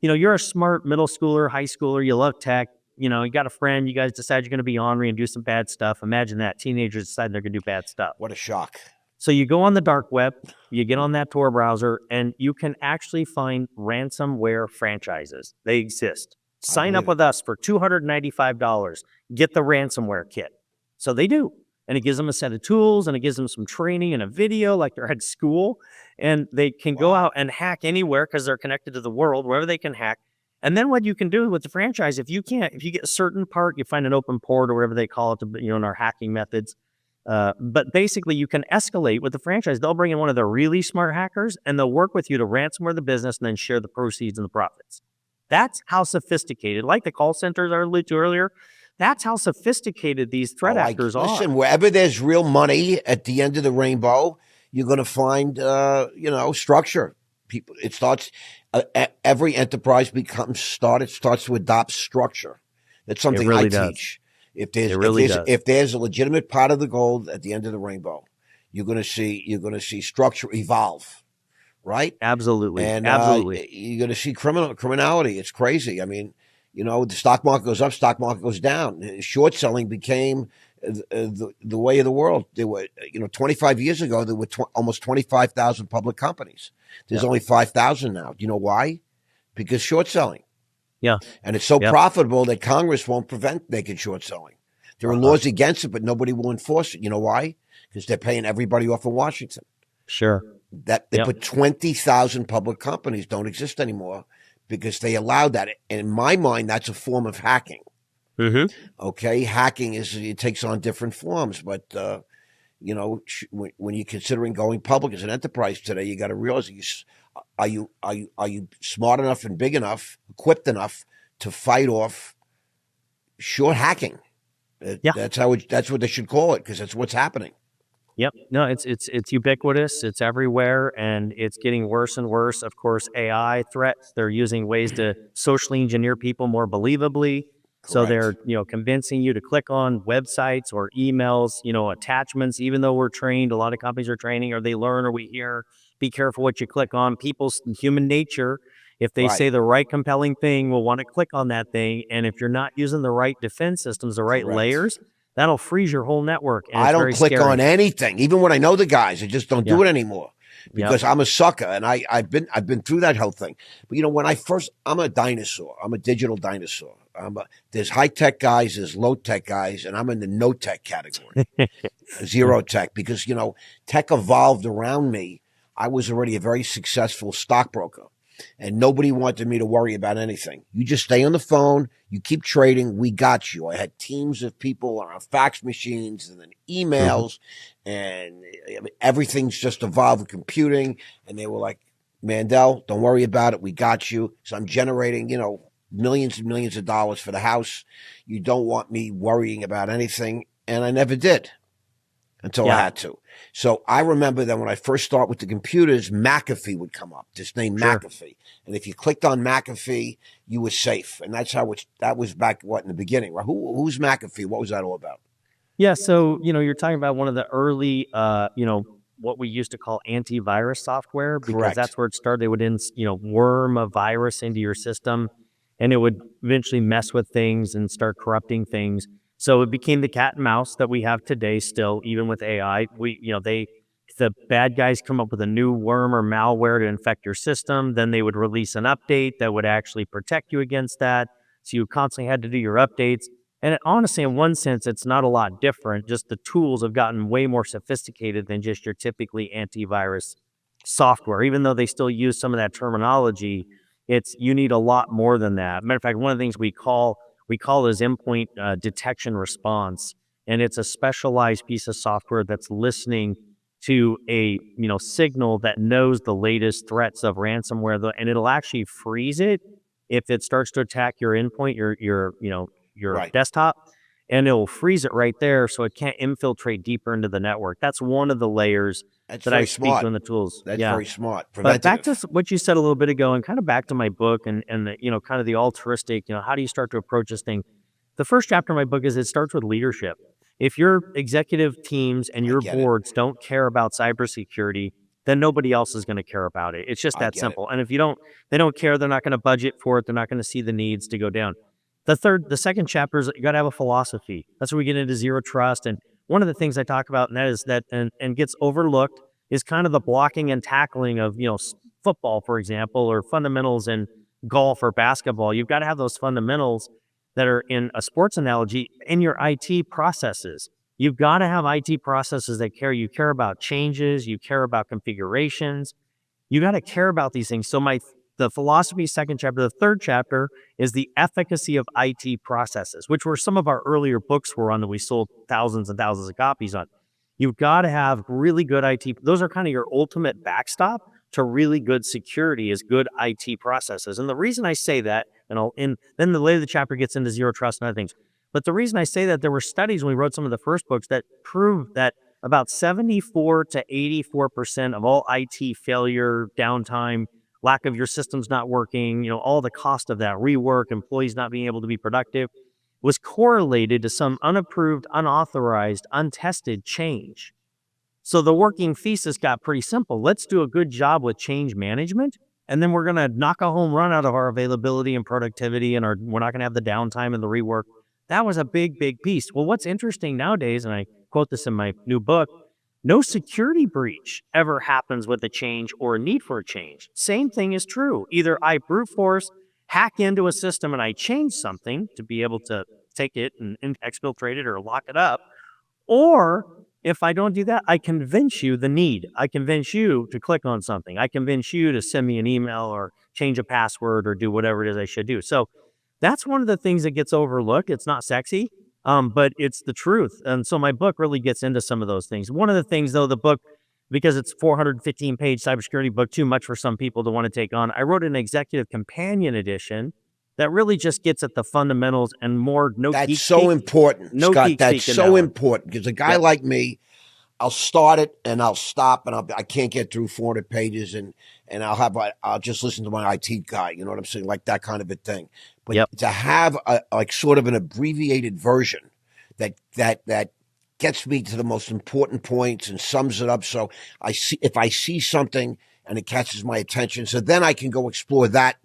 You're a smart middle schooler, high schooler, you love tech, you got a friend, you guys decide you're going to be ornery and do some bad stuff. Imagine that. Teenagers decide they're going to do bad stuff. What a shock. So you go on the dark web, you get on that Tor browser, and you can actually find ransomware franchises. They exist. Sign up with us for $295. Get the ransomware kit. So they do. And it gives them a set of tools and it gives them some training and a video like they're at school. And they can go out and hack anywhere because they're connected to the world, wherever they can hack. And then what you can do with the franchise, if you get a certain part, you find an open port or whatever they call it, in our hacking methods. But basically you can escalate with the franchise. They'll bring in one of the really smart hackers and they'll work with you to ransomware the business and then share the proceeds and the profits. That's how sophisticated, like the call centers I alluded to earlier, That's how sophisticated these threat actors Listen, are. wherever there's real money at the end of the rainbow, you're going to find, structure. People, it starts. Every enterprise starts to adopt structure. That's It something I really does. teach. It really does. If there's a legitimate pot of the gold at the end of the rainbow, you're going to see structure evolve, right? Absolutely. And Absolutely. you're going to see criminality. It's crazy. I mean, the stock market goes up, stock market goes down. Short selling became the way of the world. There were, 25 years ago, there were almost 25,000 public companies. There's only 5,000 now. Do you know why? Because short selling. Yeah. And it's so profitable that Congress won't prevent naked short selling. There are laws against it, but nobody will enforce it. You know why? Because they're paying everybody off in Washington. Sure. That they put 20,000 public companies don't exist anymore because they allowed that. And in my mind, that's a form of hacking. Mm-hmm. Okay, hacking it takes on different forms, but when you're considering going public as an enterprise today, you got to realize are you smart enough and big enough, equipped enough to fight off short hacking? That's what they should call it, because that's what's happening. Yep. No, it's ubiquitous. It's everywhere, and it's getting worse and worse. Of course, AI threats. They're using ways to socially engineer people more believably. So they're, convincing you to click on websites or emails, attachments, even though we're trained, a lot of companies are training, or they learn, or we hear, be careful what you click on. People's human nature, if they say the right compelling thing, will want to click on that thing. And if you're not using the right defense systems, the right layers, that'll freeze your whole network. And I it's don't very click scary. on anything, even when I know the guys. I just don't do it anymore because I'm a sucker, and I've been through that whole thing. But when I'm a dinosaur. I'm a digital dinosaur. There's high tech guys, there's low tech guys, and I'm in the no tech category, zero tech, because tech evolved around me. I was already a very successful stockbroker, and nobody wanted me to worry about anything. You just stay on the phone, you keep trading, we got you. I had teams of people on fax machines and then emails, and everything's just evolved with computing. And they were like, Mandel, don't worry about it, we got you. So I'm generating, millions and millions of dollars for the house. You don't want me worrying about anything. And I never did until I had to. So I remember that when I first started with the computers, McAfee would come up, this name McAfee. And if you clicked on McAfee, you were safe. And that's that was back, in the beginning, right? Who's McAfee? What was that all about? Yeah. So, you're talking about one of the early, what we used to call antivirus software, because that's where it started. They would, worm a virus into your system, and it would eventually mess with things and start corrupting things. So it became the cat and mouse that we have today still, even with AI. The bad guys come up with a new worm or malware to infect your system. Then they would release an update that would actually protect you against that. So you constantly had to do your updates. And honestly, in one sense, it's not a lot different. Just the tools have gotten way more sophisticated than just your typically antivirus software. Even though they still use some of that terminology, you need a lot more than that. Matter of fact, one of the things we call is endpoint detection response, and it's a specialized piece of software that's listening to a signal that knows the latest threats of ransomware, and it'll actually freeze it if it starts to attack your endpoint, your desktop, and it'll freeze it right there so it can't infiltrate deeper into the network. That's one of the layers that I speak to in the tools. That's very smart. But back to what you said a little bit ago, and kind of back to my book and the, kind of the altruistic, how do you start to approach this thing? The first chapter of my book is it starts with leadership. If your executive teams and your boards don't care about cybersecurity, then nobody else is going to care about it. It's just that simple. And if they don't care, they're not going to budget for it. They're not going to see the needs to go down. The second chapter is you got to have a philosophy. That's where we get into zero trust. And one of the things I talk about, and that is that, and gets overlooked, is kind of the blocking and tackling of, football, for example, or fundamentals in golf or basketball. You've got to have those fundamentals that are, in a sports analogy, in your IT processes. You've got to have IT processes that you care about changes, you care about configurations. You got to care about these things. So the philosophy second chapter, the third chapter is the efficacy of IT processes, which were some of our earlier books were on that we sold thousands and thousands of copies on. You've got to have really good IT. Those are kind of your ultimate backstop to really good security, is good IT processes. And the reason I say that, and then the later the chapter gets into zero trust and other things, But the reason I say that, there were studies when we wrote some of the first books that proved that about 74 to 84% of all IT failure, downtime, lack of your systems not working, all the cost of that, rework, employees not being able to be productive, was correlated to some unapproved, unauthorized, untested change. So the working thesis got pretty simple. Let's do a good job with change management, and then we're going to knock a home run out of our availability and productivity, and we're not going to have the downtime and the rework. That was a big, big piece. Well, what's interesting nowadays, and I quote this in my new book, no security breach ever happens with a change or a need for a change. Same thing is true. Either I brute force, hack into a system, and I change something to be able to take it and exfiltrate it or lock it up, or if I don't do that, I convince you the need. I convince you to click on something. I convince you to send me an email or change a password or do whatever it is I should do. So that's one of the things that gets overlooked. It's not sexy, but it's the truth. And so my book really gets into some of those things. One of the things, though, the book, because it's 415-page cybersecurity book, too much for some people to want to take on, I wrote an executive companion edition that really just gets at the fundamentals and more no geek That's so speak. important, No Scott. geek That's speak in so that one. important because a guy Yep. like me, I'll start it and I'll stop and I can't get through 400 pages and I'll just listen to my IT guy. You know what I'm saying? Like that kind of a thing. But Yep. to have like sort of an abbreviated version that gets me to the most important points and sums it up. So if I see something and it catches my attention, so then I can go explore that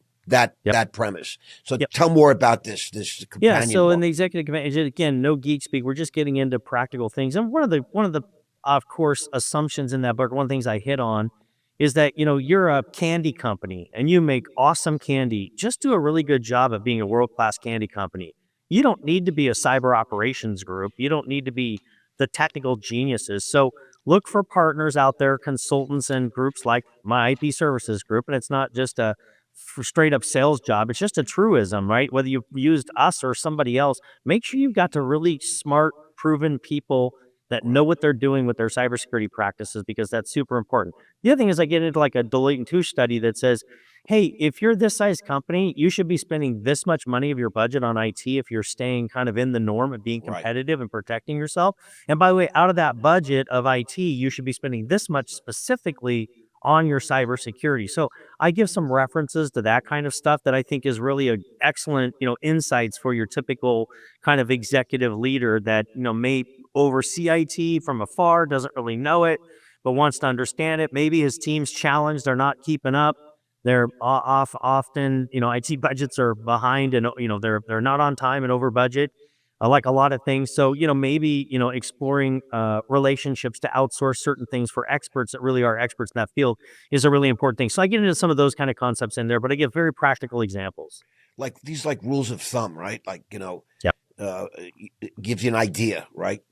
premise. So Yep. tell more about this companion Yeah, so book. in the executive companion, again, no geek speak. We're just getting into practical things. And one of the of course assumptions in that book, one of the things I hit on is that, you're a candy company and you make awesome candy. Just do a really good job of being a world-class candy company. You don't need to be a cyber operations group. You don't need to be the technical geniuses. So look for partners out there, consultants and groups like my IP services group. And it's not just a straight up sales job. It's just a truism, right? Whether you've used us or somebody else, make sure you've got to really smart, proven people that know what they're doing with their cybersecurity practices, because that's super important. The other thing is I get into like a Deloitte and Touche study that says, hey, if you're this size company, you should be spending this much money of your budget on IT if you're staying kind of in the norm and being Right. competitive and protecting yourself. And by the way, out of that budget of IT, you should be spending this much specifically on your cybersecurity. So I give some references to that kind of stuff that I think is really a excellent, insights for your typical kind of executive leader that, may oversee IT from afar, doesn't really know it, but wants to understand it. Maybe his team's challenged, they're not keeping up. They're off often, IT budgets are behind and, they're not on time and over budget. Like a lot of things. So, maybe, exploring relationships to outsource certain things for experts that really are experts in that field is a really important thing. So I get into some of those kind of concepts in there, but I give very practical examples. Like these like rules of thumb, right? Like, Yep. it gives you an idea, right?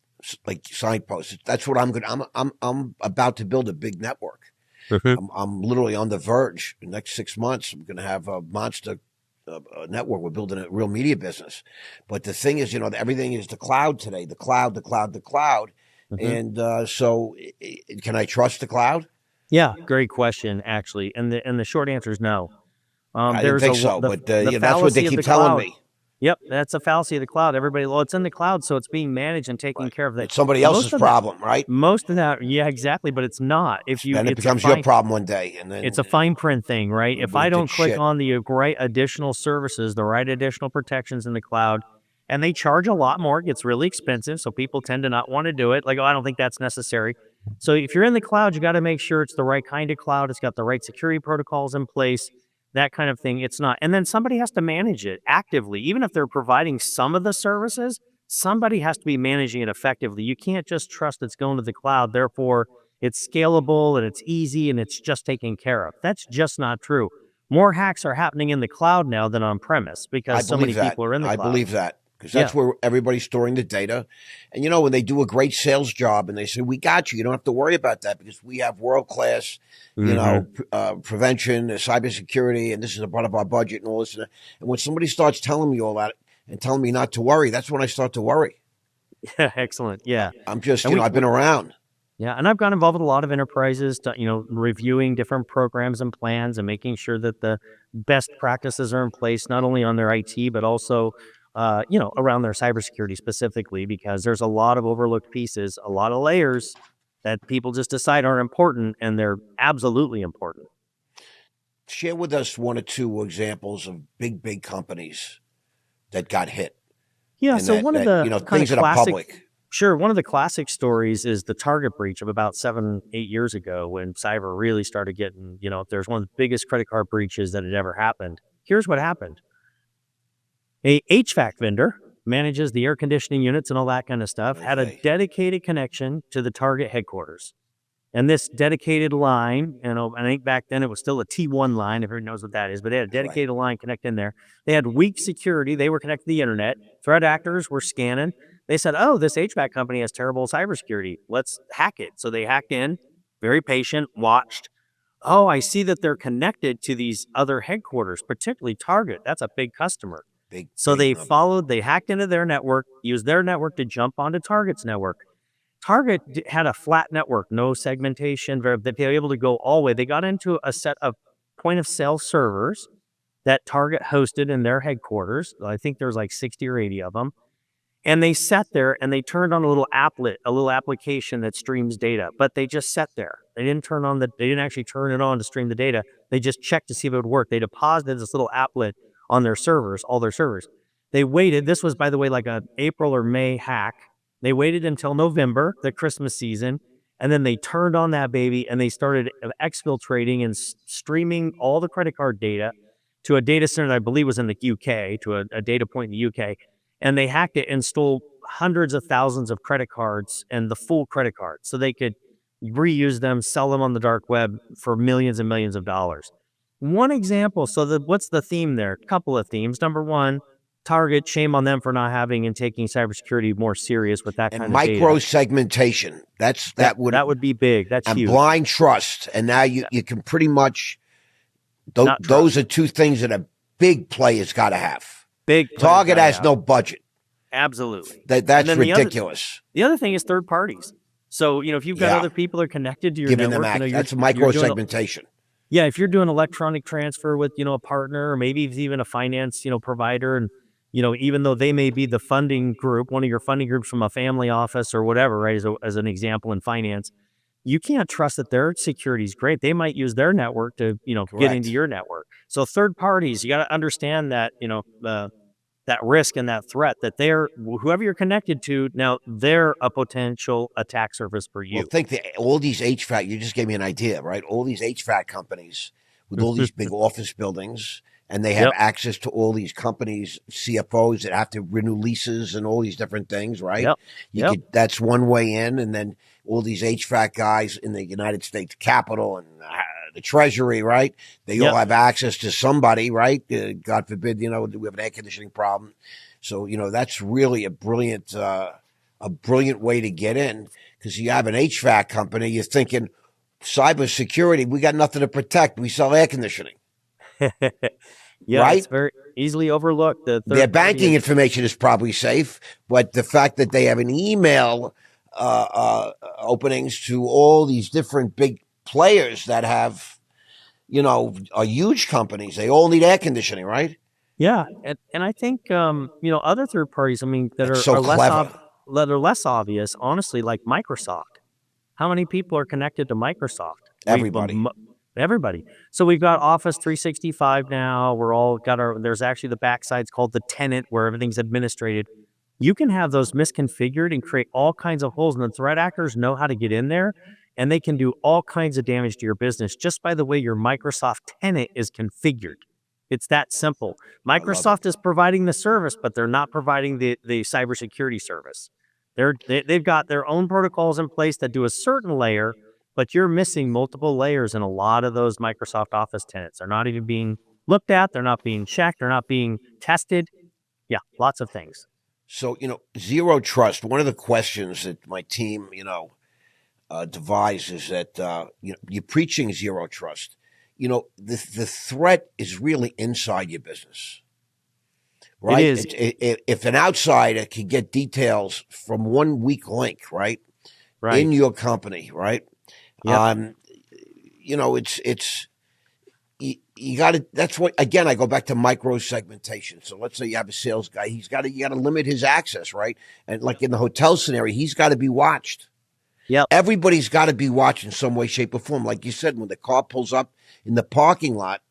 Like signposts. That's what I'm going to, I'm about to build a big network. I'm literally on the verge. The next 6 months, I'm going to have a monster network. We're building a real media business. But the thing is, everything is the cloud today, the cloud. And so can I trust the cloud? Yeah, great question, actually. And the short answer is no. I didn't think so, but the that's what they fallacy of keep the telling cloud. me. Yep, that's a fallacy of the cloud. Everybody, well, it's in the cloud, so it's being managed and taken care of. That It's somebody else's problem, right? Most of that, yeah, exactly, but it's not. If you, Then it becomes your problem one day, and then it's a fine print thing, right? If I don't click shit. on the right additional services, the right additional protections in the cloud, and they charge a lot more, it gets really expensive, so people tend to not want to do it. Like, oh, I don't think that's necessary. So if you're in the cloud, you got to make sure it's the right kind of cloud. It's got the right security protocols in place, that kind of thing. It's not. And then somebody has to manage it actively. Even if they're providing some of the services, somebody has to be managing it effectively. You can't just trust it's going to the cloud. Therefore, it's scalable and it's easy and it's just taken care of. That's just not true. More hacks are happening in the cloud now than on premise because so many people are in the cloud. I believe that. Because that's where everybody's storing the data. And, when they do a great sales job and they say, we got you, you don't have to worry about that because we have world-class, prevention, cybersecurity, and this is a part of our budget and all this. And when somebody starts telling me all that and telling me not to worry, that's when I start to worry. Yeah, excellent. Yeah. I'm just, I've been around. Yeah, and I've gotten involved with a lot of enterprises, to, reviewing different programs and plans and making sure that the best practices are in place, not only on their IT, but also around their cybersecurity specifically, because there's a lot of overlooked pieces, a lot of layers that people just decide aren't important, and they're absolutely important. Share with us one or two examples of big companies that got hit. Yeah. And So one of the kind things of that are classic, public. sure, one of the classic stories is the Target breach of about 7-8 years ago, when cyber really started getting, there's one of the biggest credit card breaches that had ever happened. Here's what happened. A HVAC vendor manages the air conditioning units and all that kind of stuff, had a dedicated connection to the Target headquarters. And this dedicated line, I think back then it was still a T1 line, if everyone knows what that is, but they had a dedicated line connected in there. They had weak security. They were connected to the internet. Threat actors were scanning. They said, oh, this HVAC company has terrible cybersecurity. Let's hack it. So they hacked in, very patient, watched. Oh, I see that they're connected to these other headquarters, particularly Target. That's a big customer. So they hacked into their network, used their network to jump onto Target's network. Target had a flat network, no segmentation. They were able to go all the way. They got into a set of point of sale servers that Target hosted in their headquarters. I think there was like 60 or 80 of them. And they sat there and they turned on a little applet, a little application that streams data, but they just sat there. They didn't actually turn it on to stream the data. They just checked to see if it would work. They deposited this little applet on their servers, all their servers. They waited. This was, by the way, like an April or May hack. They waited until November, the Christmas season, and then they turned on that baby and they started exfiltrating and streaming all the credit card data to a data center that I believe was in the UK, to a data point in the UK. And they hacked it and stole hundreds of thousands of credit cards and the full credit card, so they could reuse them, sell them on the dark web for millions and millions of dollars. One example. So what's the theme there? A couple of themes. Number one, Target, shame on them for not having and taking cybersecurity more serious with that kind of data. And micro segmentation. That would be big. That's and huge. Blind trust. And now you can pretty much, those are two things that a big player's got to have. Target has no budget. Absolutely. That's ridiculous. The other thing is third parties. So, if you've got other people that are connected to your giving network, them that's micro segmentation. Yeah, if you're doing electronic transfer with, a partner, or maybe even a finance, provider, and, even though they may be the funding group, one of your funding groups from a family office or whatever, right, as an example in finance, you can't trust that their security is great. They might use their network to, get into your network. So third parties, you got to understand that, that risk and that threat, that whoever you're connected to, now they're a potential attack surface for you. Well, think that all these HVAC, you just gave me an idea, right? All these HVAC companies with all these big office buildings, and they have access to all these companies, CFOs that have to renew leases and all these different things, right? That's one way in. And then all these HVAC guys in the United States Capitol and the Treasury, right? They all have access to somebody, right? God forbid, we have an air conditioning problem. So, that's really a brilliant way to get in, because you have an HVAC company, you're thinking cybersecurity, we got nothing to protect. We sell air conditioning. Right? It's very easily overlooked. Their banking information is probably safe, but the fact that they have an email openings to all these different big players that have, are huge companies. They all need air conditioning, right? Yeah. And I think, other third parties, that are less obvious, honestly, like Microsoft. How many people are connected to Microsoft? Everybody. So we've got Office 365 now. We're all got there's actually the backside's called the tenant, where everything's administrated. You can have those misconfigured and create all kinds of holes, and the threat actors know how to get in there, and they can do all kinds of damage to your business just by the way your Microsoft tenant is configured. It's that simple. Microsoft is providing the service, but they're not providing the cybersecurity service. They've got their own protocols in place that do a certain layer, but you're missing multiple layers in a lot of those Microsoft Office tenants. They're not even being looked at. They're not being checked. They're not being tested. Yeah, lots of things. So, zero trust. One of the questions that my team, devised is that, you're preaching zero trust. The threat is really inside your business, right? It is. If an outsider can get details from one weak link, right, in your company, right? Yep. It's you got to. That's what. Again, I go back to micro segmentation. So let's say you have a sales guy. You got to limit his access, right? And like in the hotel scenario, he's got to be watched. Yep. Everybody's got to be watched in some way, shape, or form. Like you said, when the car pulls up in the parking lot,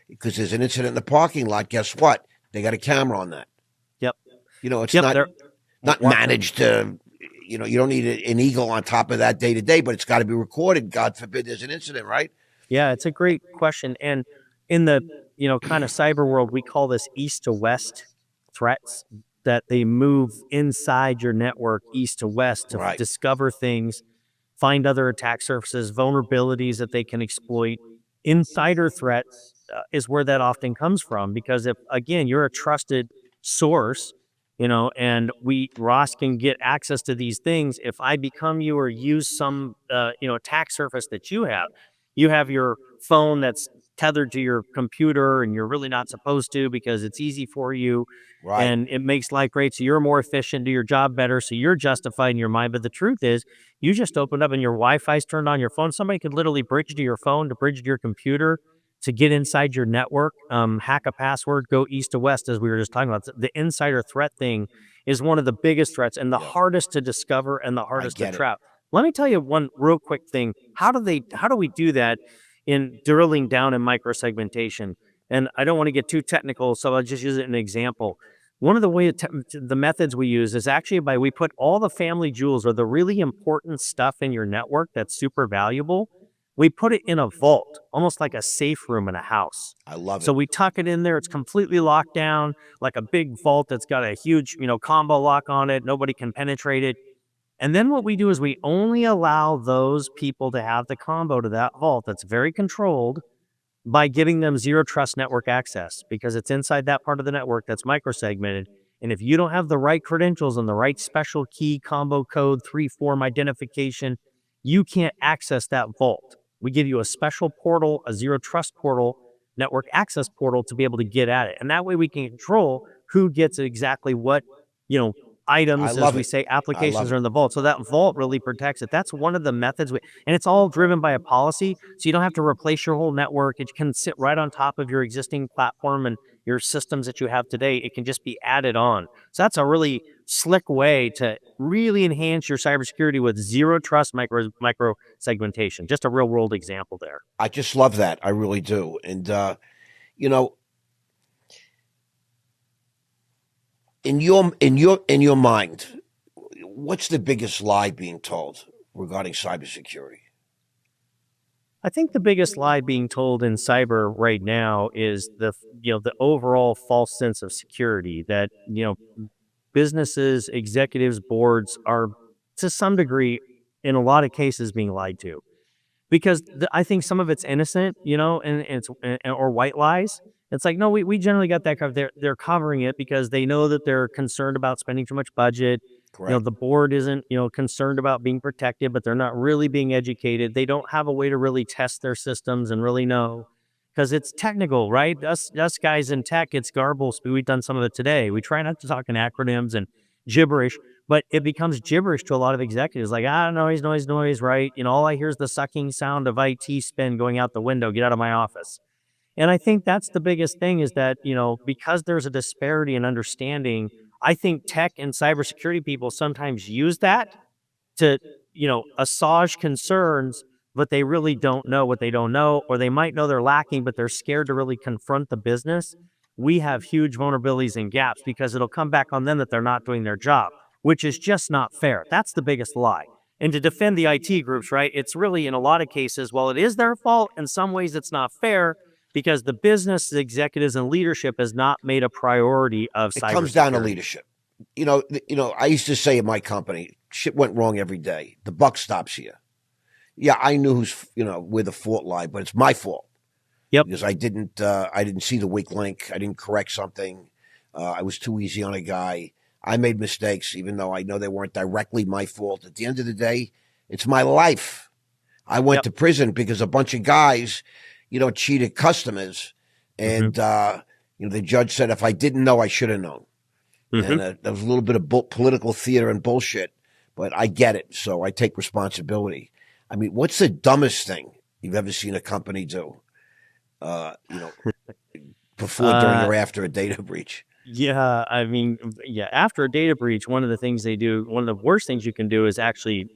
because there's an incident in the parking lot, guess what? They got a camera on that. Yep. It's not managed to, you don't need an eagle on top of that day to day, but it's got to be recorded. God forbid there's an incident, right? Yeah, it's a great question. And in the, kind of cyber world, we call this east to west threats, that they move inside your network east to west to discover things, find other attack surfaces, vulnerabilities that they can exploit. Insider threats is where that often comes from, because if, again, you're a trusted source, and Ross can get access to these things. If I become you or use some, attack surface that you have your phone that's tethered to your computer and you're really not supposed to, because it's easy for you. Right. And it makes life great. So you're more efficient, do your job better. So you're justified in your mind. But the truth is, you just opened up and your Wi-Fi's turned on your phone. Somebody could literally bridge to your phone, to bridge to your computer, to get inside your network, hack a password, go east to west, as we were just talking about. The insider threat thing is one of the biggest threats and the hardest to discover and the hardest to trap. Let me tell you one real quick thing. How do we do that in drilling down in microsegmentation? And I don't want to get too technical, so I'll just use it as an example. One of the methods we use is actually we put all the family jewels, or the really important stuff in your network that's super valuable. We put it in a vault, almost like a safe room in a house. I love it. So we tuck it in there. It's completely locked down, like a big vault that's got a huge, combo lock on it. Nobody can penetrate it. And then what we do is we only allow those people to have the combo to that vault that's very controlled, by giving them zero trust network access, because it's inside that part of the network that's microsegmented. And if you don't have the right credentials and the right special key, combo code, 3-form identification, you can't access that vault. We give you a special portal, a zero trust portal, network access portal, to be able to get at it. And that way we can control who gets exactly what, items, as we say, applications are in the vault. So that vault really protects it. That's one of the methods. And it's all driven by a policy. So you don't have to replace your whole network. It can sit right on top of your existing platform and your systems that you have today. It can just be added on. So that's a really slick way to really enhance your cybersecurity with zero trust micro segmentation. Just a real world example there. I just love that. I really do. And, in your mind, what's the biggest lie being told regarding cybersecurity? I think the biggest lie being told in cyber right now is the overall false sense of security that, businesses, executives, boards are, to some degree, in a lot of cases, being lied to. Because I think some of it's innocent, and it's or white lies. It's like, no, we generally got that covered. They're covering it because they know that they're concerned about spending too much budget. Correct. The board isn't, concerned about being protected, but they're not really being educated. They don't have a way to really test their systems and really know, because it's technical, right? Us guys in tech, it's garble. We've done some of it today. We try not to talk in acronyms and gibberish, but it becomes gibberish to a lot of executives. Like, noise, right? All I hear is the sucking sound of IT spend going out the window. Get out of my office. And I think that's the biggest thing, is that, because there's a disparity in understanding, I think tech and cybersecurity people sometimes use that to, assuage concerns, but they really don't know what they don't know, or they might know they're lacking, but they're scared to really confront the business. We have huge vulnerabilities and gaps because it'll come back on them that they're not doing their job, which is just not fair. That's the biggest lie. And to defend the IT groups, right, it's really, in a lot of cases, while it is their fault, in some ways it's not fair, because the business executives and leadership has not made a priority of cybersecurity. It comes down to leadership. I used to say in my company, shit went wrong every day. The buck stops here. Yeah, I knew where the fault lied, but it's my fault. Yep. Because I didn't see the weak link. I didn't correct something. I was too easy on a guy. I made mistakes, even though I know they weren't directly my fault. At the end of the day, it's my life. I went to prison because a bunch of guys, cheated customers. And, the judge said, if I didn't know, I should have known. And there was a little bit of political theater and bullshit, but I get it. So I take responsibility. I mean, what's the dumbest thing you've ever seen a company do? you know, before, during, or after a data breach. Yeah, I mean, yeah, after a data breach, one of the things they do, one of the worst things you can do is actually,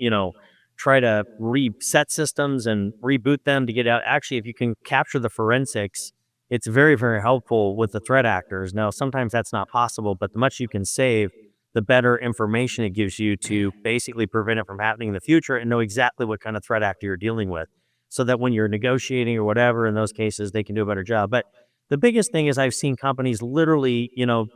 try to reset systems and reboot them to get out. Actually, if you can capture the forensics, it's very, very helpful with the threat actors. Now, sometimes that's not possible, but the much you can save, the better information it gives you to basically prevent it from happening in the future and know exactly what kind of threat actor you're dealing with. So that when you're negotiating or whatever, in those cases, they can do a better job. But the biggest thing is I've seen companies literally,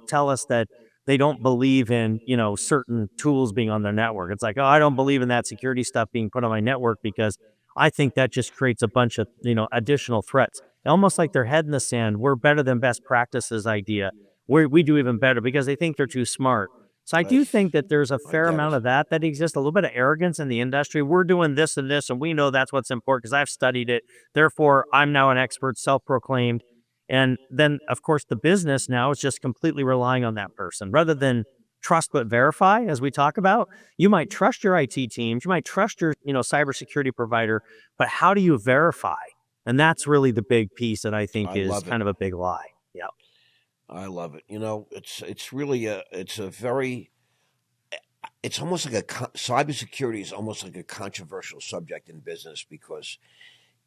tell us that they don't believe in, certain tools being on their network. It's like, oh, I don't believe in that security stuff being put on my network because I think that just creates a bunch of, additional threats. Almost like their head in the sand. We're better than best practices idea. We do even better because they think they're too smart. So I I, do think that there's a I fair get amount it. of that exists, a little bit of arrogance in the industry. We're doing this and this, and we know that's what's important because I've studied it. Therefore, I'm now an expert, self-proclaimed. And then, of course, the business now is just completely relying on that person rather than trust but verify, as we talk about. You might trust your IT teams, you might trust your, cybersecurity provider, but how do you verify? And that's really the big piece that I think I is love it. kind of a big lie. Yeah. I love it. It's really it's a very, it's almost like cybersecurity is almost like a controversial subject in business because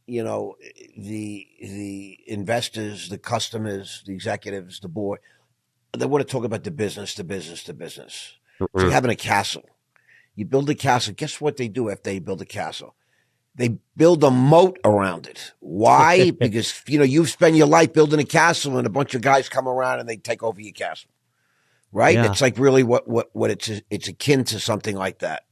you know the investors, the customers, the executives, the board, they want to talk about the business, the business, the business. It's like Mhm. having a castle. You build a castle. Guess what they do after they build a castle? They build a moat around it. Why? Because you've spent your life building a castle, and a bunch of guys come around and they take over your castle. Right? Yeah. It's like really what it's akin to something like that.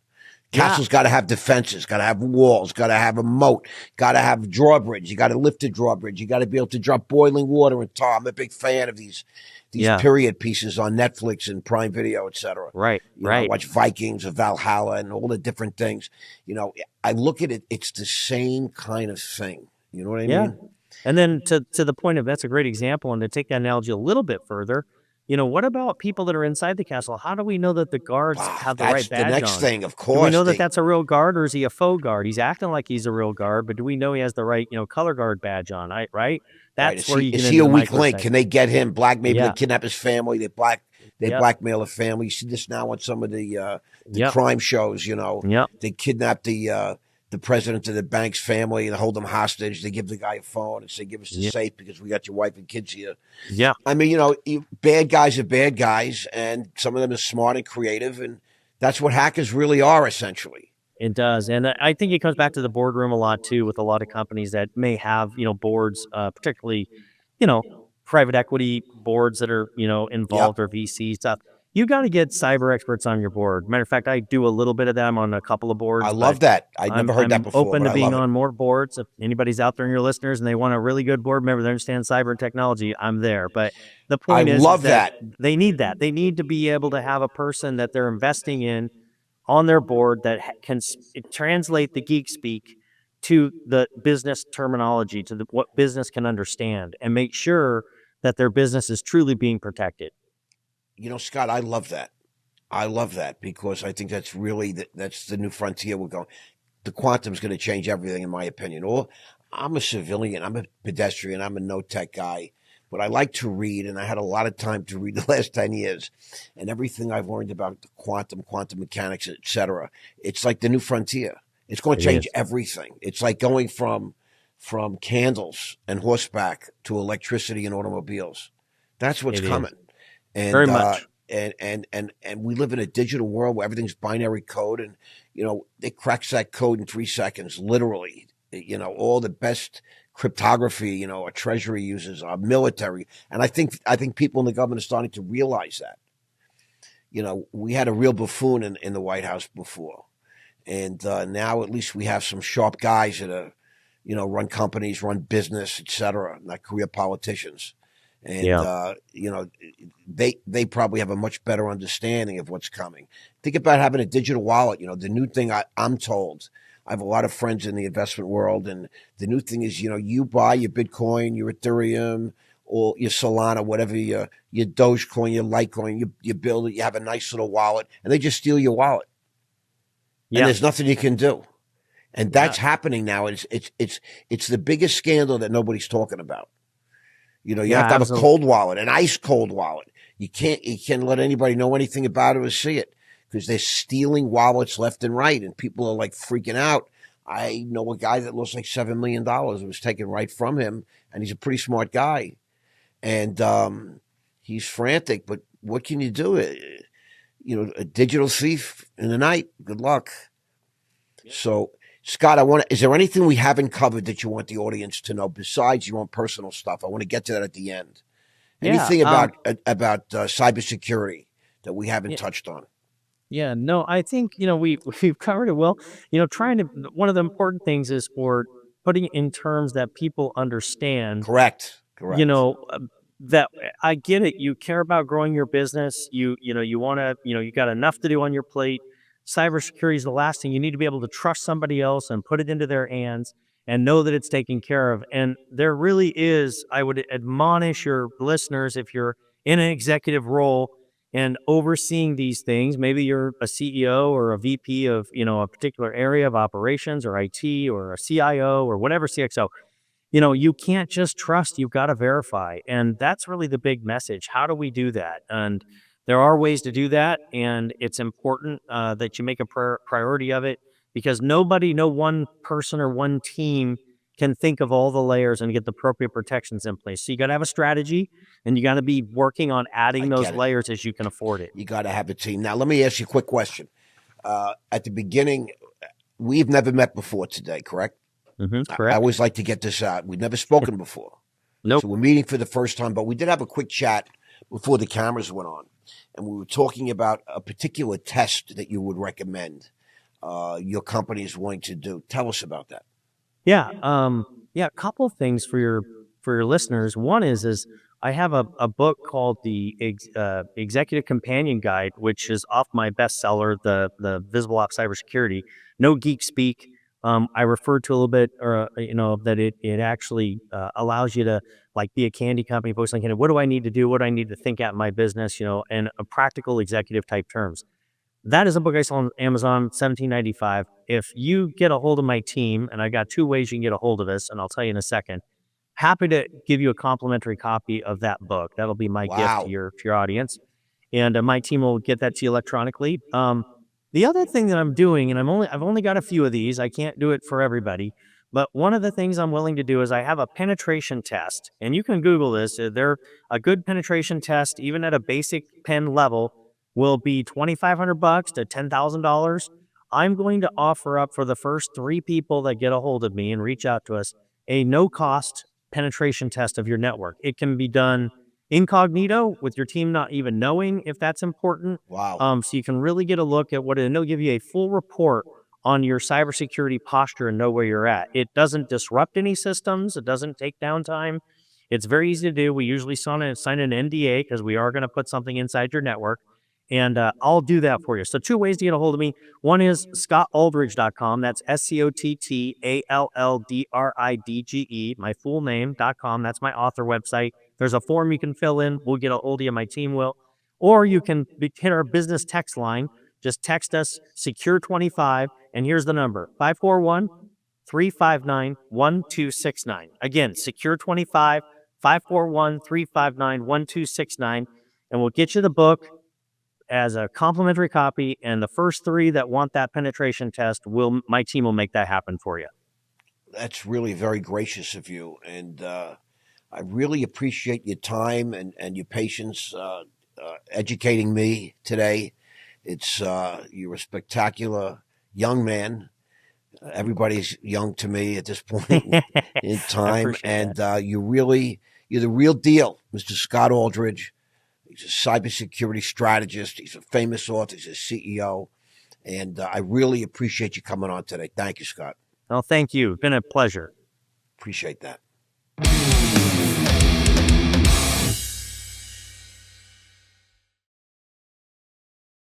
Yeah. Castle's got to have defenses, got to have walls, got to have a moat, got to have drawbridge. You got to lift a drawbridge. You got to be able to drop boiling water and tar. I'm a big fan of these Yeah. period pieces on Netflix and Prime Video, etc. Right. I Right. watch Vikings or Valhalla and all the different things. I look at it. It's the same kind of thing. You know what I Yeah. mean? And then to the point of that's a great example. And to take that analogy a little bit further, what about people that are inside the castle? How do we know that the guards Wow, have the right that's the badge next on? thing. Of Do we course, know that that's a real guard or is he a faux guard? He's acting like he's a real guard, but do we know he has the right, color guard badge on? Right? right. That's where you get Is he into a the weak link? Can microsegment. they get him? Maybe they Yeah. kidnap his family. They Yep. blackmail a family. You see this now on some of the Yep. crime shows. Yep. They kidnap the president of the bank's family and hold him hostage. They give the guy a phone and say, "Give us the Yep. safe because we got your wife and kids here." Yep. I mean, bad guys are bad guys, and some of them are smart and creative, and that's what hackers really are, essentially. It does, and I think it comes back to the boardroom a lot too, with a lot of companies that may have boards, particularly you know private equity boards that are Yep, involved or VC stuff. You got to get cyber experts on your board. Matter of fact, I do a little bit of them on a couple of I boards, but love that. I'd I'm never heard that I'm before, open but to I being love it. on more boards. If anybody's out there in your listeners and they want a really good board member that understands cyber and technology, I'm there. But the I point is love that that. they need that. They need to be able to have a person that they're investing in on their board that can translate the geek speak to the business terminology, to what business can understand, and make sure that their business is truly being protected. Scott, I love that. I love that because I think that's really that's the new frontier we're going. The quantum's going to change everything, in my opinion. Or I'm a civilian, I'm a pedestrian, I'm a no tech guy, but I like to read, and I had a lot of time to read the last 10 years, and everything I've learned about the quantum mechanics, etc. It's like the new frontier. It's going to It change is. everything. It's like going from candles and horseback to electricity and automobiles. That's what's It is coming. And very much. and we live in a digital world where everything's binary code, and it cracks that code in 3 seconds, literally. All the best cryptography, our treasury uses, our military, and I think people in the government are starting to realize that. We had a real buffoon in the White House before, and now at least we have some sharp guys that are, run companies, run business, etc., not career politicians. And Yeah. they probably have a much better understanding of what's coming. Think about having a digital wallet. The new thing I'm told. I have a lot of friends in the investment world, and the new thing is, you buy your Bitcoin, your Ethereum, or your Solana, whatever your Dogecoin, your Litecoin, you build it. You have a nice little wallet, and they just steal your wallet, and Yeah. there's nothing you can do. And Yeah. that's happening now. It's the biggest scandal that nobody's talking about. You know, you Yeah, have to have absolutely. a cold wallet, an ice cold wallet. You can't let anybody know anything about it or see it because they're stealing wallets left and right, and people are like freaking out. I know a guy that lost like $7 million. It was taken right from him, and he's a pretty smart guy. And he's frantic, but what can you do? You know, a digital thief in the night. Good luck. So, Scott, is there anything we haven't covered that you want the audience to know besides your own personal stuff? I want to get to that at the end. Yeah. Anything about cybersecurity that we haven't Yeah. touched on? Yeah, no, I think, we've covered it well. Trying to, one of the important things is for putting it in terms that people understand, Correct. that I get it. You care about growing your business. You want to, you got enough to do on your plate. Cybersecurity is the last thing. You need to be able to trust somebody else and put it into their hands and know that it's taken care of. And there really is, I would admonish your listeners, if you're in an executive role and overseeing these things, maybe you're a CEO or a VP of, a particular area of operations or IT or a CIO or whatever, CXO. You can't just trust, you've got to verify. And that's really the big message. How do we do that? And there are ways to do that. And it's important that you make a priority of it, because no one person or one team can think of all the layers and get the appropriate protections in place. So you got to have a strategy, and you got to be working on adding those layers as you can afford it. You got to have a team. Now, let me ask you a quick question. At the beginning, we've never met before today, correct? Correct. I always like to get this out. We've never spoken before. Nope. So we're meeting for the first time, but we did have a quick chat before the cameras went on. And we were talking about a particular test that you would recommend your company is willing to do. Tell us about that. Yeah. A couple of things for your listeners. One is I have a book called the Executive Companion Guide, which is off my bestseller, the VisibleOps Cybersecurity. No geek speak. I referred to a little bit, that it actually allows you to like be a candy company, focus on what do I need to do, what do I need to think at my business, and a practical executive type terms. That is a book I saw on Amazon, $17.95. If you get a hold of my team, and I got 2 ways you can get a hold of us, and I'll tell you in a second. Happy to give you a complimentary copy of that book. That'll be my gift to your audience, and my team will get that to you electronically. The other thing that I'm doing, and I've only got a few of these. I can't do it for everybody, but one of the things I'm willing to do is I have a penetration test, and you can Google this. They're a good penetration test, even at a basic pen level, will be $2,500 to $10,000. I'm going to offer up for the first 3 people that get a hold of me and reach out to us a no-cost penetration test of your network. It can be done incognito with your team not even knowing if that's important. Wow. So you can really get a look at and they'll give you a full report on your cybersecurity posture and know where you're at. It doesn't disrupt any systems. It doesn't take downtime. It's very easy to do. We usually sign an NDA because we are going to put something inside your network. And I'll do that for you. So 2 ways to get a hold of me. One is scottalldridge.com. That's SCOTTALLDRIDGE, my full name.com. That's my author website. There's a form you can fill in. We'll get a hold of you. My team will. Or you can hit our business text line. Just text us Secure25. And here's the number, 541-359-1269. Again, Secure25, 541-359-1269. And we'll get you the book as a complimentary copy, and the first 3 that want that penetration test, my team will make that happen for you. That's really very gracious of you, and I really appreciate your time and your patience educating me today. You're a spectacular young man. Everybody's young to me at this point in time, and you're the real deal, Mr. Scott Alldridge. He's a cybersecurity strategist. He's a famous author. He's a CEO. And I really appreciate you coming on today. Thank you, Scott. Well, thank you. It's been a pleasure. Appreciate that.